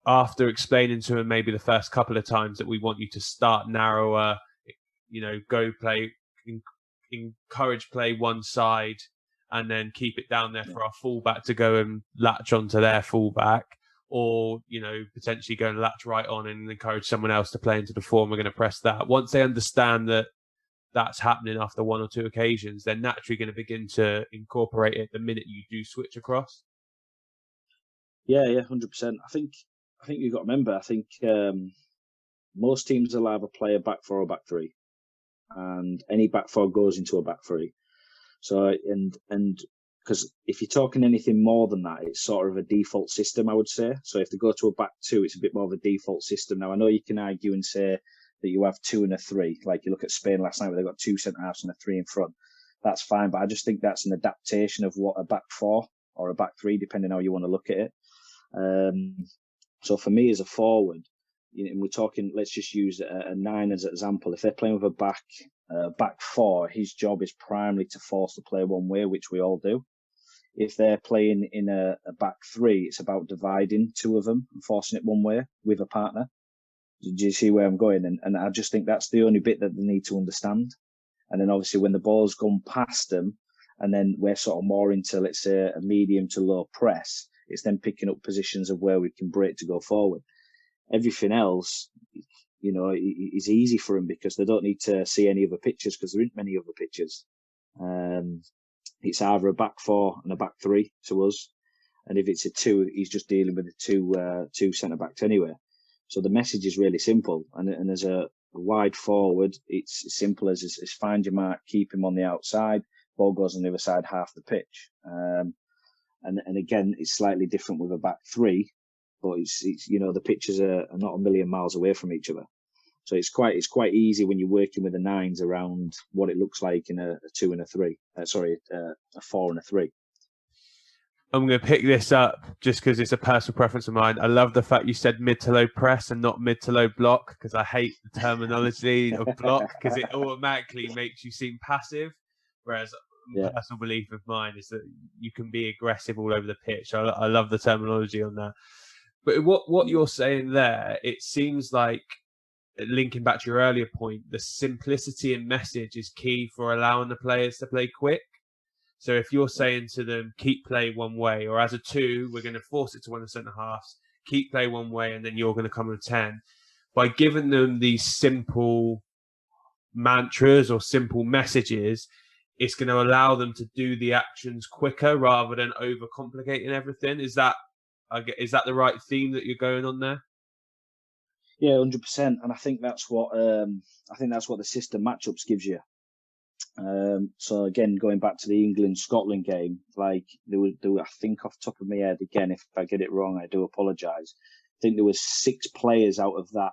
after explaining to them maybe the first couple of times that we want you to start narrower, go play, encourage play one side, and then keep it down there for our fullback to go and latch onto their fullback, or, potentially go and latch right on and encourage someone else to play into the form. We're going to press that. Once they understand that that's happening after one or two occasions, they're naturally going to begin to incorporate it the minute you do switch across. Yeah, 100%. I think you've got to remember. I think most teams will either play a back four or back three, and any back four goes into a back three. So and because if you're talking anything more than that, it's sort of a default system, I would say. So if they go to a back two, it's a bit more of a default system. Now I know you can argue and say that you have two and a three, like you look at Spain last night where they've got two centre halves and a three in front. That's fine, but I just think that's an adaptation of what a back four or a back three, depending how you want to look at it. So for me as a forward, and we're talking, let's just use a nine as an example. If they're playing with a back four, his job is primarily to force the play one way, which we all do. If they're playing in a back three, it's about dividing two of them and forcing it one way with a partner. Do you see where I'm going? And I just think that's the only bit that they need to understand. And then obviously when the ball's gone past them, and then we're sort of more into, let's say, a medium to low press, it's then picking up positions of where we can break to go forward. Everything else, is easy for them because they don't need to see any other pictures because there aren't many other pictures. It's either a back four and a back three to us. And if it's a two, he's just dealing with the two centre backs anyway. So the message is really simple. And as a wide forward, it's as simple as find your mark, keep him on the outside, ball goes on the other side half the pitch. And again, it's slightly different with a back three, but it's the pitches are not a million miles away from each other. So it's quite easy when you're working with the nines around what it looks like in a two and a three. A four and a three. I'm going to pick this up just because it's a personal preference of mine. I love the fact you said mid to low press and not mid to low block, because I hate the terminology of block because it automatically makes you seem passive. Whereas personal belief of mine is that you can be aggressive all over the pitch. I love the terminology on that. But what you're saying there, it seems like, linking back to your earlier point, the simplicity in message is key for allowing the players to play quick. So if you're saying to them, keep play one way, or as a two, we're going to force it to one of the centre halves, keep play one way, and then you're going to come with 10. By giving them these simple mantras or simple messages, it's going to allow them to do the actions quicker rather than overcomplicating everything. Is that the right theme that you're going on there? Yeah, 100%. And I think that's what the system matchups gives you. So again, going back to the England-Scotland game, like there were, I think off the top of my head, again, if I get it wrong, I do apologise. I think there was 6 players out of that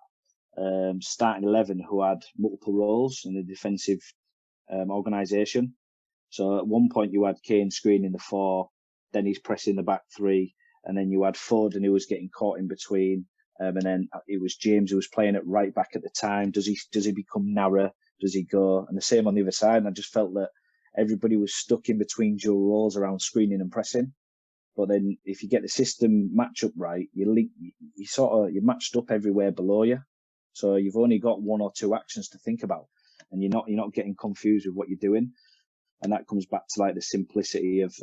starting 11 who had multiple roles in the defensive organisation. So at one point you had Kane screening the 4, then he's pressing the back 3, and then you had Foden who was getting caught in between, and then it was James who was playing at right back at the time. Does he become narrow? Does he go? And the same on the other side. And I just felt that everybody was stuck in between dual roles around screening and pressing. But then if you get the system matchup right, you matched up everywhere below you. So you've only got 1 or 2 actions to think about, and you're not getting confused with what you're doing. And that comes back to like the simplicity of,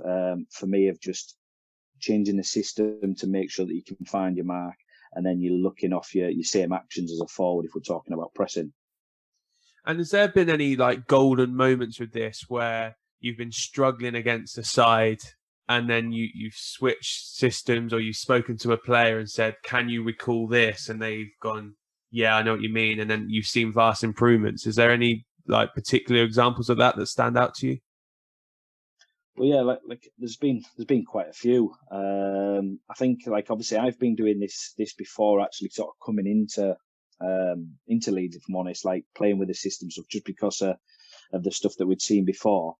for me, of just changing the system to make sure that you can find your mark, and then you're looking off your same actions as a forward if we're talking about pressing. And has there been any like golden moments with this where you've been struggling against a side and then you've switched systems, or you've spoken to a player and said, can you recall this? And they've gone, yeah, I know what you mean. And then you've seen vast improvements. Is there any like particular examples of that stand out to you? Well, yeah, like there's been quite a few. I think like obviously I've been doing this before actually sort of coming into Leeds, if I'm honest, like playing with the system stuff just because of the stuff that we'd seen before.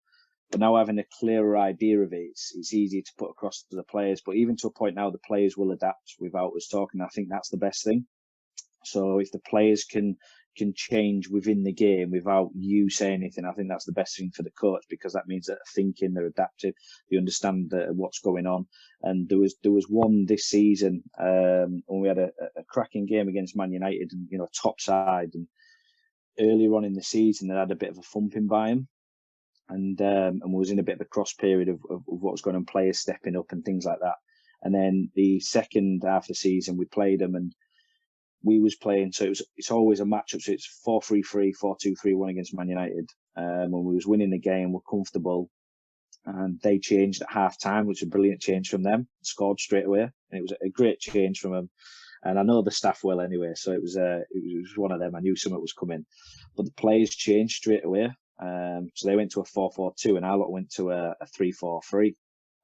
But now having a clearer idea of it, it's easier to put across to the players. But even to a point now, the players will adapt without us talking. I think that's the best thing. So if the players can change within the game without you saying anything, I think that's the best thing for the coach, because that means that they're thinking, they're adaptive, they understand what's going on. And there was one this season when we had a cracking game against Man United, and top side, and earlier on in the season they had a bit of a thumping by him, and was in a bit of a cross period of what was going on, players stepping up and things like that. And then the second half of the season we played them, and we was playing, so it's always a matchup. So it's 4-3-3, 4-2-3-1 against Man United. when we was winning the game, we're comfortable, and they changed at half time, which was a brilliant change from them. Scored straight away, and it was a great change from them. And I know the staff well anyway, so it was one of them. I knew something was coming, but the players changed straight away. So they went to a 4-4-2, and our lot went to a 3-4-3,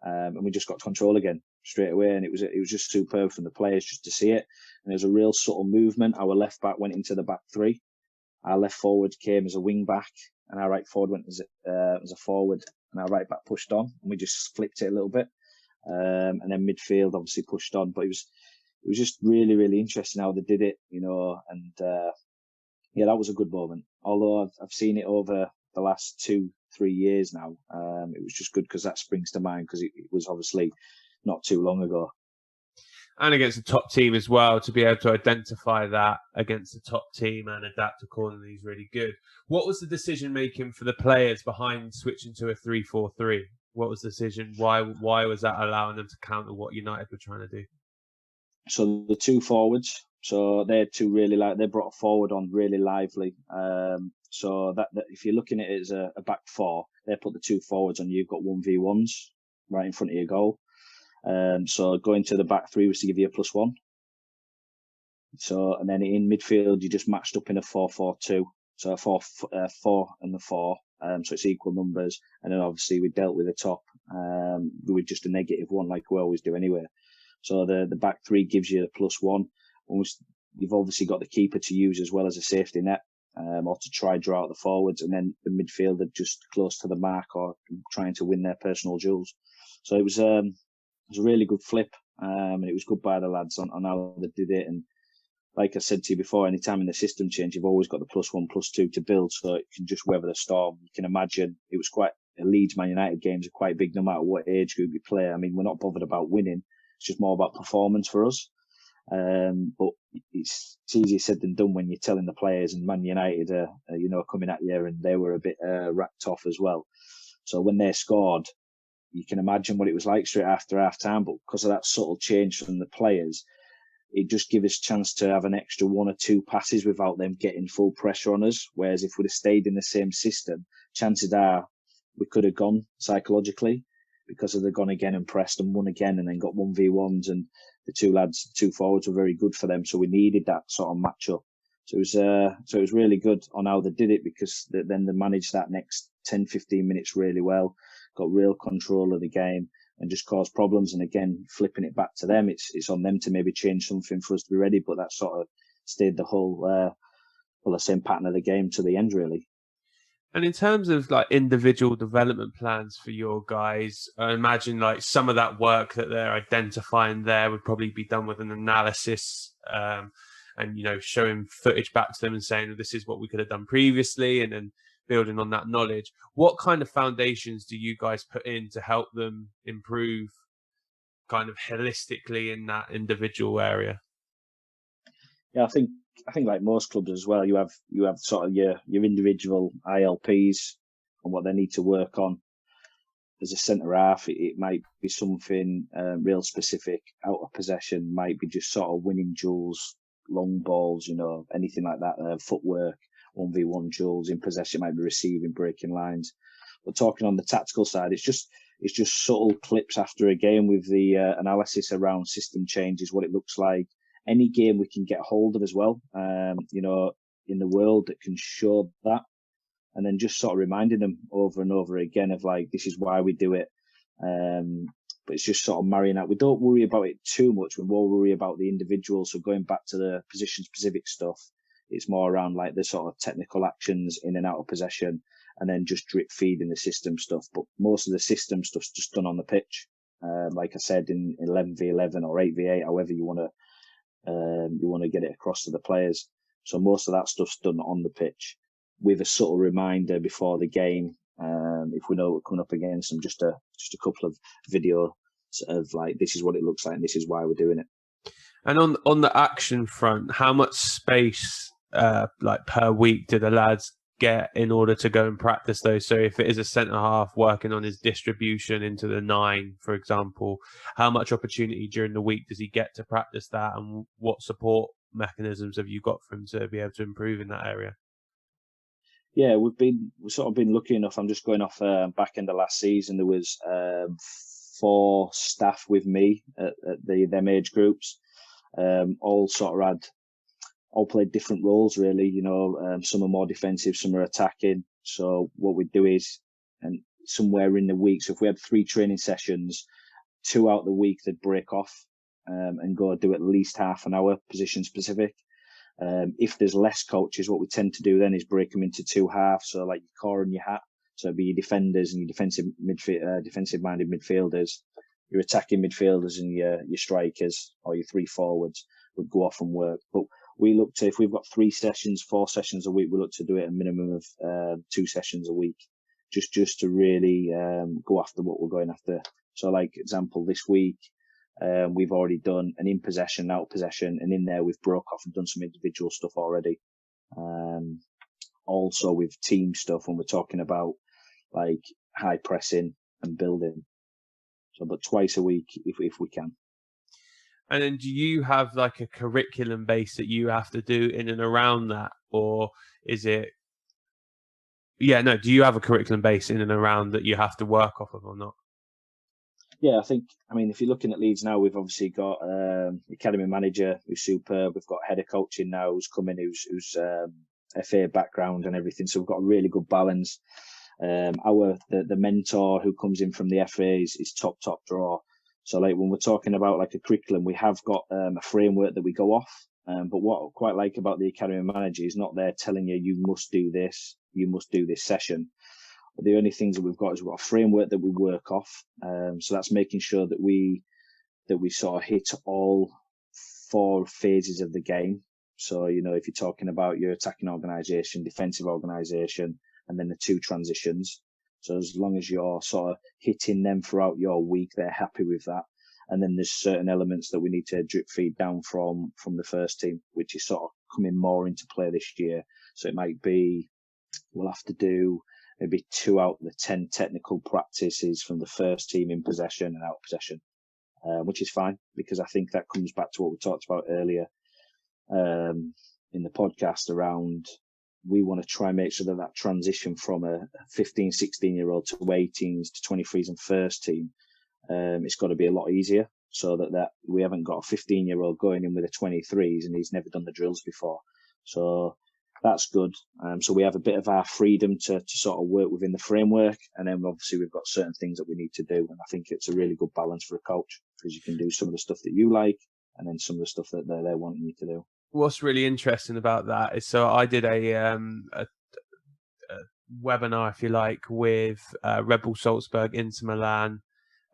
and we just got control again straight away. And it was just superb from the players just to see it. And there was a real subtle movement. Our left back went into the back three. Our left forward came as a wing back, and our right forward went as a forward, and our right back pushed on, and we just flipped it a little bit. And then midfield obviously pushed on, but it was just really, really interesting how they did it, and yeah, that was a good moment. Although I've seen it over the last 2-3 years now, it was just good because that springs to mind, because it was obviously not too long ago. And against a top team as well, to be able to identify that against the top team and adapt accordingly is really good. What was the decision making for the players behind switching to a 3-4-3? What was the decision? Why was that allowing them to counter what United were trying to do? So the two forwards, so they're two really they brought a forward on really lively. So that if you're looking at it as a back four, they put the two forwards on. You've got 1v1s right in front of your goal. So going to the back three was to give you a +1. So, and then in midfield, you just matched up in a 4-4-2. So a 4 and the 4. So it's equal numbers. And then obviously we dealt with the top with just a -1, like we always do anyway. So the back three gives you a +1. You've obviously got the keeper to use as well as a safety net, or to try draw out the forwards, and then the midfielder just close to the mark or trying to win their personal duels. So it was a really good flip, and it was good by the lads on how they did it. And like I said to you before, any time in the system change, you've always got the +1, +2 to build, so it can just weather the storm. You can imagine it was quite Leeds Man United games are quite big, no matter what age group you play. I mean, we're not bothered about winning; it's just more about performance for us. But it's easier said than done when you're telling the players, and Man United are coming at you, and they were a bit racked off as well. So when they scored, you can imagine what it was like straight after half time. But because of that subtle change from the players, it just gave us a chance to have an extra 1 or 2 passes without them getting full pressure on us. Whereas if we'd have stayed in the same system, chances are we could have gone psychologically, because they've gone again and pressed and won again and then got 1v1s, and the two forwards were very good for them. So we needed that sort of matchup. So it was really good on how they did it, because then they managed that next 10-15 minutes really well, got real control of the game and just caused problems. And again, flipping it back to them, it's on them to maybe change something for us to be ready. But that sort of stayed the whole, the same pattern of the game to the end, really. And in terms of like individual development plans for your guys, I imagine like some of that work that they're identifying there would probably be done with an analysis, and showing footage back to them and saying, this is what we could have done previously, and then building on that knowledge. What kind of foundations do you guys put in to help them improve kind of holistically in that individual area? Yeah, I think like most clubs as well, you have sort of your individual ILPs and what they need to work on. As a centre half, it might be something real specific. Out of possession might be just sort of winning duels, long balls, anything like that. Footwork, 1v1 duels. In possession might be receiving, breaking lines. But talking on the tactical side, it's just subtle clips after a game with the analysis around system changes, what it looks like. Any game we can get hold of as well, in the world that can show that, and then just sort of reminding them over and over again of like, this is why we do it. But it's just sort of marrying that. We don't worry about it too much. We more worry about the individual. So going back to the position specific stuff, it's more around like the sort of technical actions in and out of possession, and then just drip feeding the system stuff. But most of the system stuff's just done on the pitch. Like I said, in 11v11 or 8v8, however you want to get it across to the players. So most of that stuff's done on the pitch, with a subtle reminder before the game. If we know we're coming up against them, just a couple of videos of like, this is what it looks like and this is why we're doing it. And on the action front, how much space like per week do the lads get in order to go and practice those? So if it is a centre half working on his distribution into the 9, for example, how much opportunity during the week does he get to practice that, and what support mechanisms have you got for him to be able to improve in that area? Yeah, we've sort of been lucky enough. I'm just going off back end of last season. There was 4 staff with me at them age groups. All sort of all played different roles really. Some are more defensive, some are attacking. So what we do is, and somewhere in the week, so if we had 3 training sessions, 2 out the week they'd break off and go do at least half an hour position specific. If there's less coaches, what we tend to do then is break them into 2 halves. So like your core and your hat. So it'd be your defenders and your defensive-minded midfielders, your attacking midfielders and your strikers, or your 3 forwards would go off and work. But we look to, if we've got 3 sessions, 4 sessions a week, we look to do it a minimum of 2 sessions a week, just to really go after what we're going after. So, like example, this week we've already done an in possession, out possession, and in there we've broke off and done some individual stuff already. Also with team stuff when we're talking about like high pressing and building. So, but twice a week if we can. And then do you have like a curriculum base that you have to do in and around that? Or is it, do you have a curriculum base in and around that you have to work off of or not? Yeah, I mean, if you're looking at Leeds now, we've obviously got academy manager who's superb. We've got head of coaching now who's coming, who's FA background and everything. So we've got a really good balance. The mentor who comes in from the FA is top draw. So like when we're talking about like a curriculum, we have got a framework that we go off. But what I quite like about the academy manager is not there telling you must do this session. The only things that we've got is we've got a framework that we work off. So that's making sure that we sort of hit all 4 phases of the game. So, if you're talking about your attacking organisation, defensive organisation, and then the 2 transitions. So as long as you're sort of hitting them throughout your week, they're happy with that. And then there's certain elements that we need to drip feed down from the first team, which is sort of coming more into play this year. So it might be, we'll have to do maybe 2 out of the 10 technical practices from the first team in possession and out of possession, which is fine because I think that comes back to what we talked about earlier in the podcast around we want to try and make sure that transition from a 15, 16-year-old to 18s to 23s and first team, it's got to be a lot easier so that we haven't got a 15-year-old going in with a 23s and he's never done the drills before. So that's good. So we have a bit of our freedom to sort of work within the framework. And then obviously we've got certain things that we need to do. And I think it's a really good balance for a coach because you can do some of the stuff that you like and then some of the stuff that they're wanting you to do. What's really interesting about that is, so I did a webinar, if you like, with Red Bull Salzburg, Inter Milan,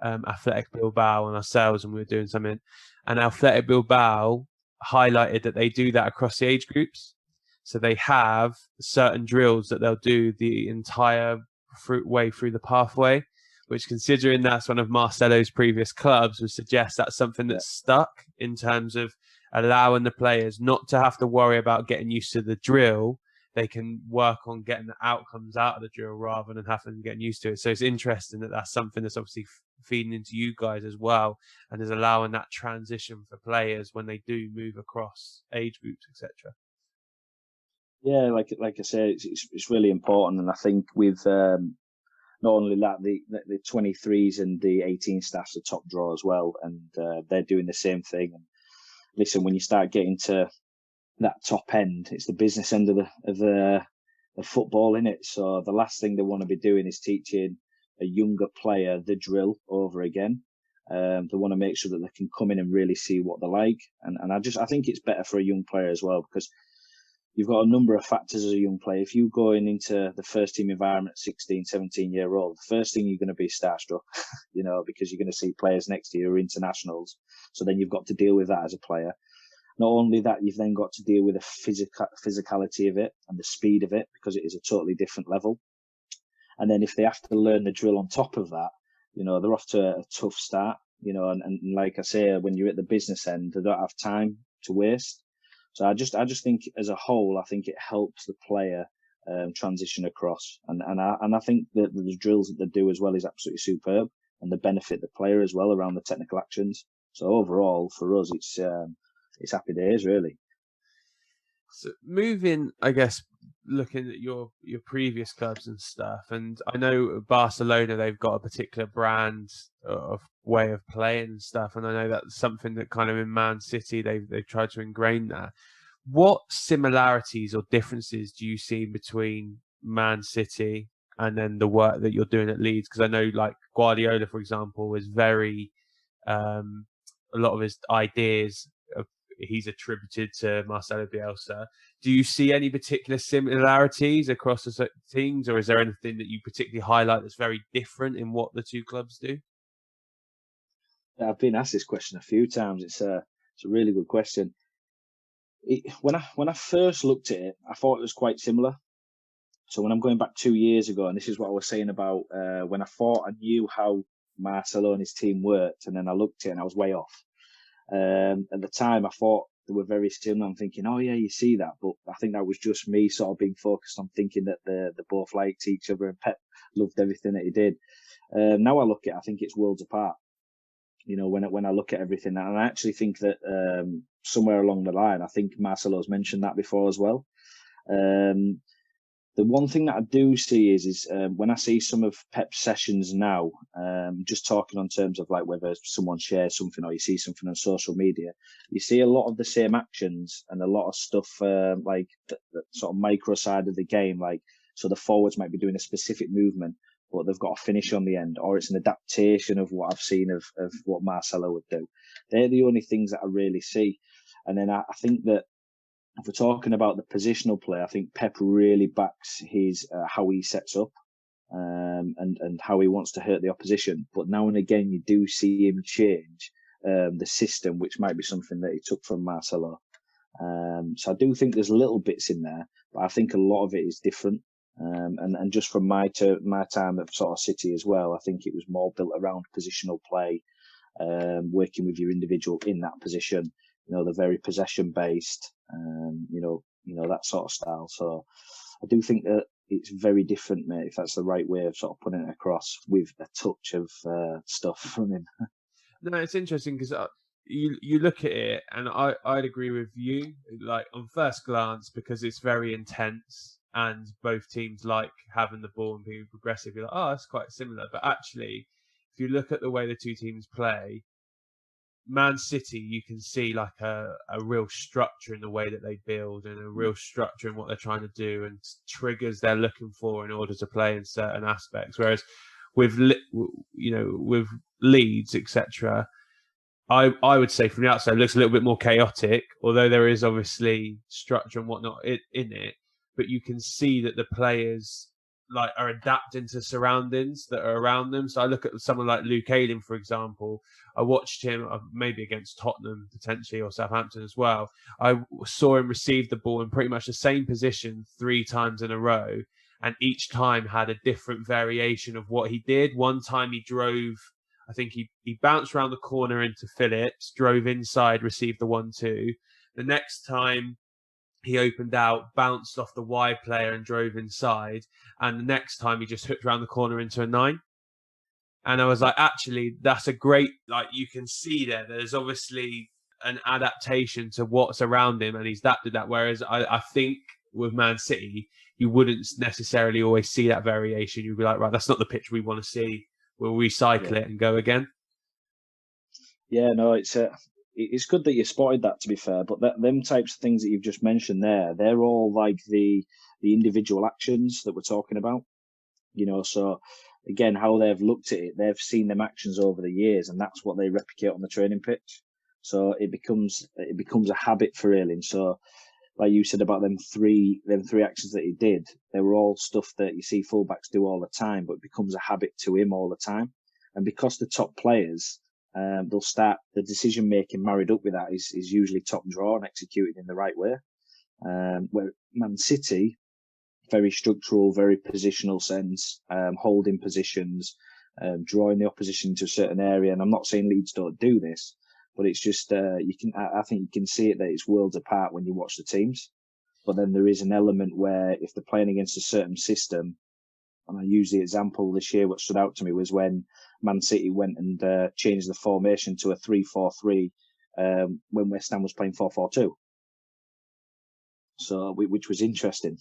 Athletic Bilbao and ourselves, and we were doing something. And Athletic Bilbao highlighted that they do that across the age groups. So they have certain drills that they'll do the entire way through the pathway, which, considering that's one of Marcelo's previous clubs, would suggest that's something that's stuck in terms of allowing the players not to have to worry about getting used to the drill. They can work on getting the outcomes out of the drill rather than having to get used to it. So it's interesting that that's something that's obviously feeding into you guys as well, and is allowing that transition for players when they do move across age groups, etc. Yeah, like I say, it's really important, and I think with not only that, the 23s and the 18 staffs are top draw as well, and they're doing the same thing. And listen, when you start getting to that top end, it's the business end of football, in it. So the last thing they want to be doing is teaching a younger player the drill over again. They want to make sure that they can come in and really see what they're like. And I think it's better for a young player as well, because you've got a number of factors as a young player. If you're going into the first team environment at 16, 17-year-old, the first thing you're going to be starstruck, because you're going to see players next to you who are internationals. So then you've got to deal with that as a player. Not only that, you've then got to deal with the physicality of it and the speed of it, because it is a totally different level. And then if they have to learn the drill on top of that, they're off to a tough start, and like I say, when you're at the business end, they don't have time to waste. So I just think as a whole, I think it helps the player transition across. And I think that the drills that they do as well is absolutely superb, and they benefit the player as well around the technical actions. So overall, for us, it's happy days, really. So moving, I guess, looking at your previous clubs and stuff, and I know Barcelona, they've got a particular brand of way of playing and stuff, and I know that's something that kind of in Man City they've tried to ingrain that. What similarities or differences do you see between Man City and then the work that you're doing at Leeds? Because I know, like Guardiola, for example, is very a lot of his ideas he's attributed to Marcelo Bielsa. Do you see any particular similarities across the teams, or is there anything that you particularly highlight that's very different in what the two clubs do? I've been asked this question a few times. It's a really good question. When I first looked at it, I thought it was quite similar. So when I'm going back 2 years ago, and this is what I was saying about when I thought I knew how Marcelo and his team worked, and then I looked at it and I was way off. At the time, I thought they were very similar. I'm thinking, oh yeah, you see that, but I think that was just me sort of being focused on thinking that they both liked each other, and Pep loved everything that he did. Now I look at it, I think it's worlds apart. When I look at everything, and I actually think that somewhere along the line, I think Marcelo's mentioned that before as well. The one thing that I do see is when I see some of Pep's sessions now, just talking on terms of like whether someone shares something or you see something on social media, you see a lot of the same actions and a lot of stuff like the sort of micro side of the game. Like, so the forwards might be doing a specific movement, but they've got a finish on the end, or it's an adaptation of what I've seen of what Marcelo would do. They're the only things that I really see. And then I think that if we're talking about the positional play, I think Pep really backs his how he sets up and how he wants to hurt the opposition. But now and again, you do see him change the system, which might be something that he took from Marcelo. So I do think there's little bits in there, but I think a lot of it is different. And just from my time at sort of City as well, I think it was more built around positional play, working with your individual in that position. They're very possession based, that sort of style. So I do think that it's very different, mate, if that's the right way of sort of putting it across, with a touch of stuff from him. No, it's interesting because you look at it, and I'd agree with you, like on first glance, because it's very intense, and both teams like having the ball and being progressive. You're like, oh, that's quite similar. But actually, if you look at the way the two teams play, Man City, you can see like a real structure in the way that they build, and a real structure in what they're trying to do, and triggers they're looking for in order to play in certain aspects. Whereas with with Leeds, etc., I would say from the outside it looks a little bit more chaotic, although there is obviously structure and whatnot in it. But you can see that the players like are adapting to surroundings that are around them. So I look at someone like Luke Ayling, for example. I watched him maybe against Tottenham potentially, or Southampton as well. I saw him receive the ball in pretty much the same position 3 times in a row, and each time had a different variation of what he did. One time he drove, I think he bounced around the corner into Phillips, drove inside, received the 1-2. The next time he opened out, bounced off the wide player and drove inside. And the next time he just hooked around the corner into a 9. And I was like, actually, that's a great, like, you can see there's obviously an adaptation to what's around him, and he's adapted that. Whereas I think with Man City, you wouldn't necessarily always see that variation. You'd be like, right, that's not the pitch we want to see. We'll recycle it and go again. Yeah, no, it's good that you spotted that, to be fair. But them types of things that you've just mentioned there, they're all like the individual actions that we're talking about. So again, how they've looked at it, they've seen them actions over the years, and that's what they replicate on the training pitch. So it becomes a habit for Ayling. So like you said about them three actions that he did, they were all stuff that you see fullbacks do all the time, but it becomes a habit to him all the time. And because the top players, they'll start the decision making married up with that is usually top draw and executed in the right way. Where Man City, very structural, very positional sense, holding positions, drawing the opposition to a certain area. And I'm not saying Leeds don't do this, but it's just I think you can see it that it's worlds apart when you watch the teams. But then there is an element where if they're playing against a certain system, and I use the example this year, what stood out to me was when Man City went and changed the formation to a 3-4-3 when West Ham was playing 4-4-2. So, which was interesting.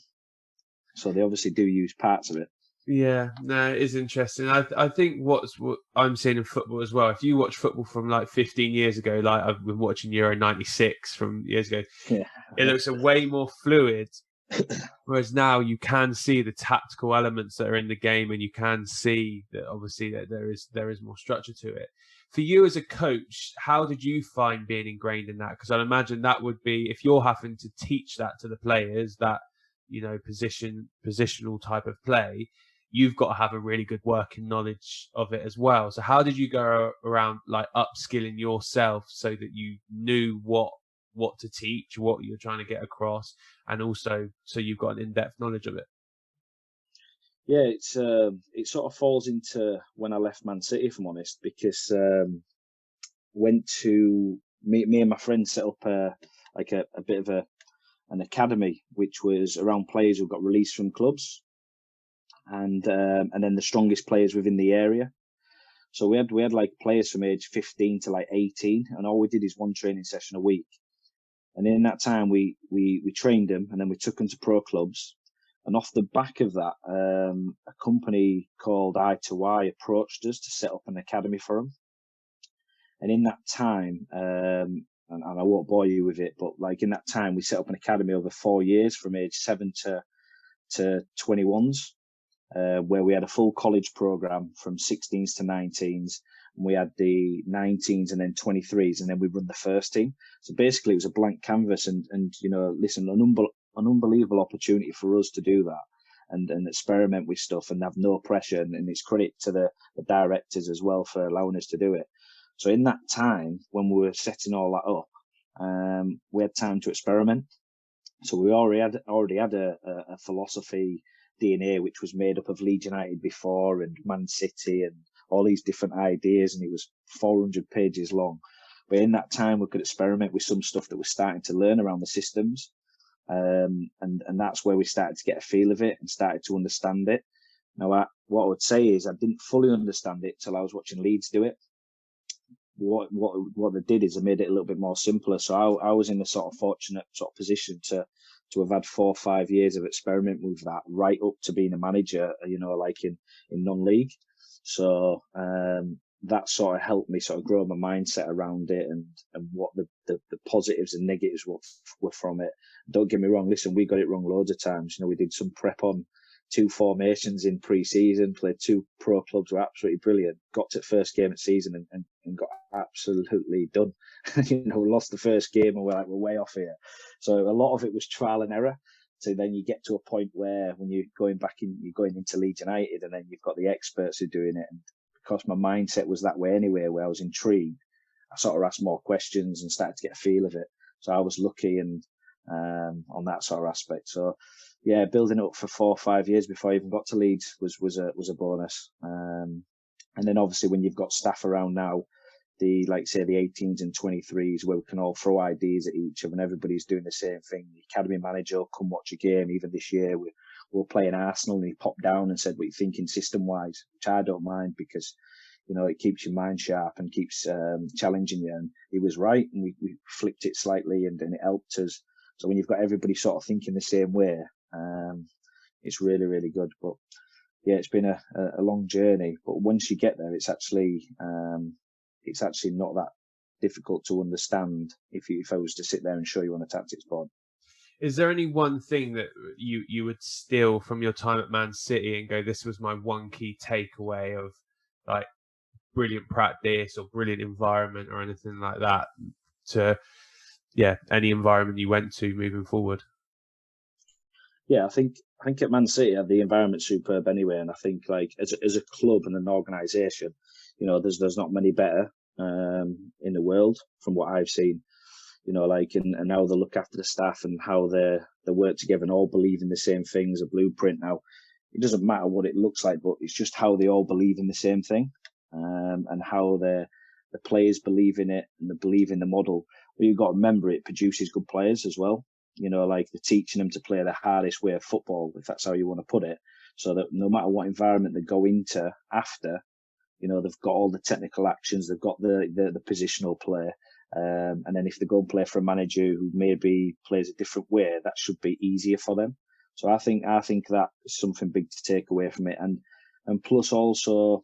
So they obviously do use parts of it. Yeah, no, it is interesting. I think what I'm seeing in football as well. If you watch football from like 15 years ago, like I've been watching Euro '96 from years ago, Yeah. it looks a way more fluid. Whereas now you can see the tactical elements that are in the game, and you can see that obviously that there is more structure to it. For you as a coach, how did you find being ingrained in that? Because I imagine that would be, if you're having to teach that to the players, that positional type of play, you've got to have a really good working knowledge of it as well. So how did you go around like upskilling yourself so that you knew what to teach, what you're trying to get across, and also so you've got an in-depth knowledge of it? Yeah, it sort of falls into when I left Man City, if I'm honest, because went to me and my friend set up a bit of an academy, which was around players who got released from clubs, and then the strongest players within the area. So we had like players from age 15 to like 18, and all we did is one training session a week. And in that time, we trained them, and then we took them to pro clubs. And off the back of that, a company called I2Y approached us to set up an academy for them. And in that time, and I won't bore you with it, but like in that time, we set up an academy over 4 years from age 7 to 21s, where we had a full college program from 16s to 19s. And we had the 19s and then 23s, and then we run the first team. So basically, it was a blank canvas, and listen, an unbelievable opportunity for us to do that and experiment with stuff and have no pressure. And it's credit to the directors as well for allowing us to do it. So in that time, when we were setting all that up, we had time to experiment. So we already had a philosophy DNA which was made up of Leeds United before and Man City and all these different ideas, and it was 400 pages long. But in that time, we could experiment with some stuff that we're starting to learn around the systems, and that's where we started to get a feel of it and started to understand it. Now, what I would say is I didn't fully understand it till I was watching Leeds do it. What they did is they made it a little bit more simpler. So I was in a sort of fortunate sort of position to have had 4 or 5 years of experiment with that, right up to being a manager, like in non-league. So that sort of helped me sort of grow my mindset around it and what the positives and negatives were from it. Don't get me wrong, listen, we got it wrong loads of times. We did some prep on 2 formations in pre-season, played 2 pro clubs, were absolutely brilliant. Got to the first game of season and got absolutely done. We lost the first game and we're way off here. So a lot of it was trial and error. So then you get to a point where when you're going into Leeds United, and then you've got the experts who are doing it. And because my mindset was that way anyway, where I was intrigued, I sort of asked more questions and started to get a feel of it. So I was lucky and on that sort of aspect. So yeah, building up for 4 or 5 years before I even got to Leeds was a bonus. And then obviously when you've got staff around now, the 18s and 23s, where we can all throw ideas at each other and everybody's doing the same thing. The academy manager will come watch a game. Even this year, we were playing Arsenal, and he popped down and said, "What are you thinking system-wise?" Which I don't mind, because it keeps your mind sharp and keeps challenging you. And he was right, and we flipped it slightly, and it helped us. So when you've got everybody sort of thinking the same way, it's really, really good. But yeah, it's been a long journey. But once you get there, it's actually not that difficult to understand if I was to sit there and show you on a tactics board. Is there any one thing that you would steal from your time at Man City and go, this was my one key takeaway of like brilliant practice or brilliant environment or anything like that, to any environment you went to moving forward? Yeah, I think at Man City the environment's superb anyway, and I think as a club and an organisation, there's not many better in the world from what I've seen. And how they look after the staff and how they work together and all believe in the same things, a blueprint. Now, it doesn't matter what it looks like, but it's just how they all believe in the same thing, and how the players believe in it and they believe in the model. But you've got to remember, it produces good players as well. They're teaching them to play the hardest way of football, if that's how you want to put it, so that no matter what environment they go into after, they've got all the technical actions, they've got the positional play. And then if they go and play for a manager who maybe plays a different way, that should be easier for them. So I think that is something big to take away from it, and plus also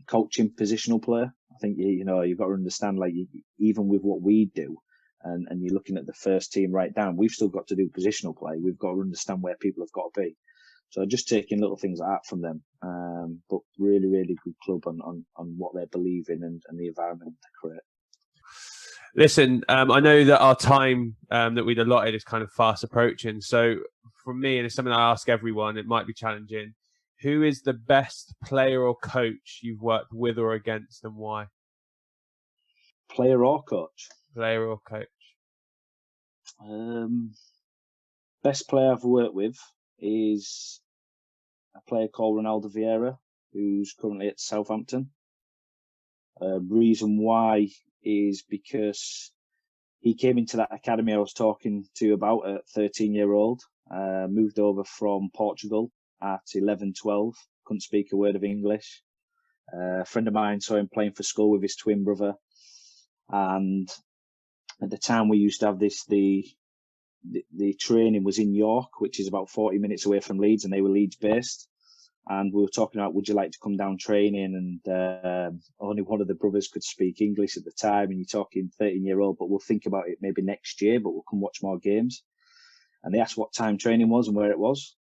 coaching positional play. I think you've got to understand, like, even with what we do, and you're looking at the first team right down, we've still got to do positional play. We've got to understand where people have got to be. So just taking little things like that from them, but really, really good club on what they believe in and the environment they create. Listen, I know that our time that we'd allotted is kind of fast approaching. So for me, and it's something I ask everyone, it might be challenging. Who is the best player or coach you've worked with or against, and why? Player or coach? Player or coach. Best player I've worked with is a player called Ronaldo Vieira, who's currently at Southampton. Reason why is because he came into that academy I was talking to you about at 13-year-old, moved over from Portugal at 11, 12, couldn't speak a word of English. A friend of mine saw him playing for school with his twin brother, and at the time we used to have the training was in York, which is about 40 minutes away from Leeds, and they were Leeds based. And we were talking about, would you like to come down training? And only one of the brothers could speak English at the time. And you're talking 13-year-old, but we'll think about it maybe next year, but we'll come watch more games. And they asked what time training was and where it was.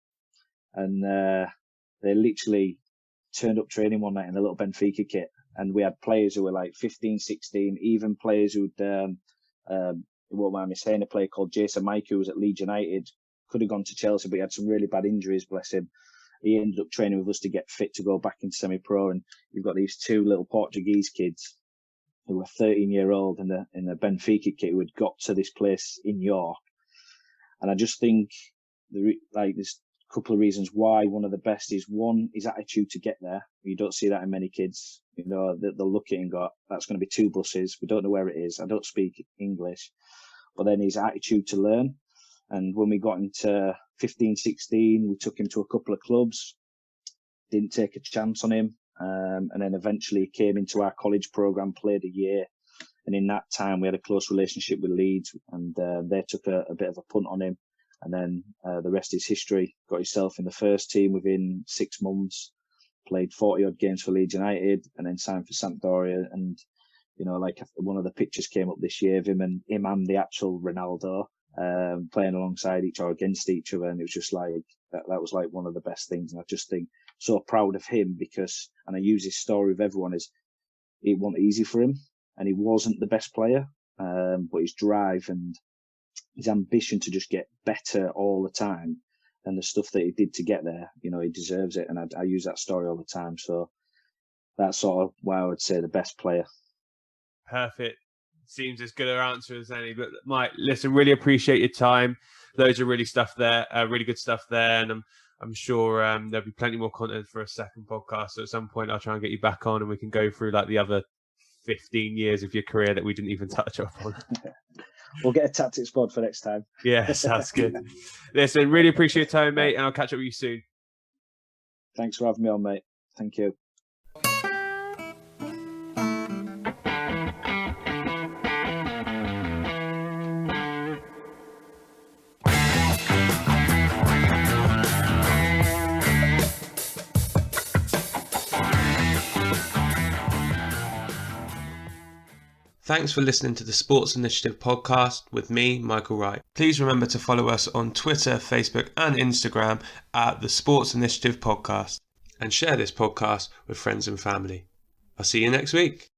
And they literally turned up training one night in a little Benfica kit. And we had players who were like 15, 16, even players who'd, won't mind me saying, a player called Jason Mike, who was at Leeds United, could have gone to Chelsea, but he had some really bad injuries, bless him. He ended up training with us to get fit to go back into semi-pro. And you've got these two little Portuguese kids who were 13-year-old in a Benfica kit who had got to this place in York. And I just think there's a couple of reasons why. One of the best is, one, his attitude to get there. You don't see that in many kids. They'll look at it and go, that's going to be 2 buses. We don't know where it is. I don't speak English. But then his attitude to learn. And when we got into 15, 16, we took him to a couple of clubs, didn't take a chance on him. And then eventually came into our college program, played a year. And in that time, we had a close relationship with Leeds, and they took a bit of a punt on him. And then the rest is history. Got himself in the first team within 6 months, played 40-odd games for Leeds United, and then signed for Sampdoria. And, one of the pictures came up this year of him and the actual Ronaldo, playing alongside each other, against each other. And it was just like, that was like one of the best things. And I just think so proud of him because, and I use his story with everyone, is it wasn't easy for him and he wasn't the best player. But his drive and his ambition to just get better all the time, and the stuff that he did to get there, he deserves it. And I use that story all the time. So that's sort of why I would say the best player. Perfect. Seems as good an answer as any. But Mike, listen, really appreciate your time. Loads of really good stuff there, and I'm sure there'll be plenty more content for a second podcast. So at some point, I'll try and get you back on, and we can go through like the other 15 years of your career that we didn't even touch upon. We'll get a tactics pod for next time. Yeah, sounds good. Listen, really appreciate your time, mate, and I'll catch up with you soon. Thanks for having me on, mate. Thank you. Thanks for listening to the Sports Initiative podcast with me, Michael Wright. Please remember to follow us on Twitter, Facebook and Instagram at the Sports Initiative Podcast, and share this podcast with friends and family. I'll see you next week.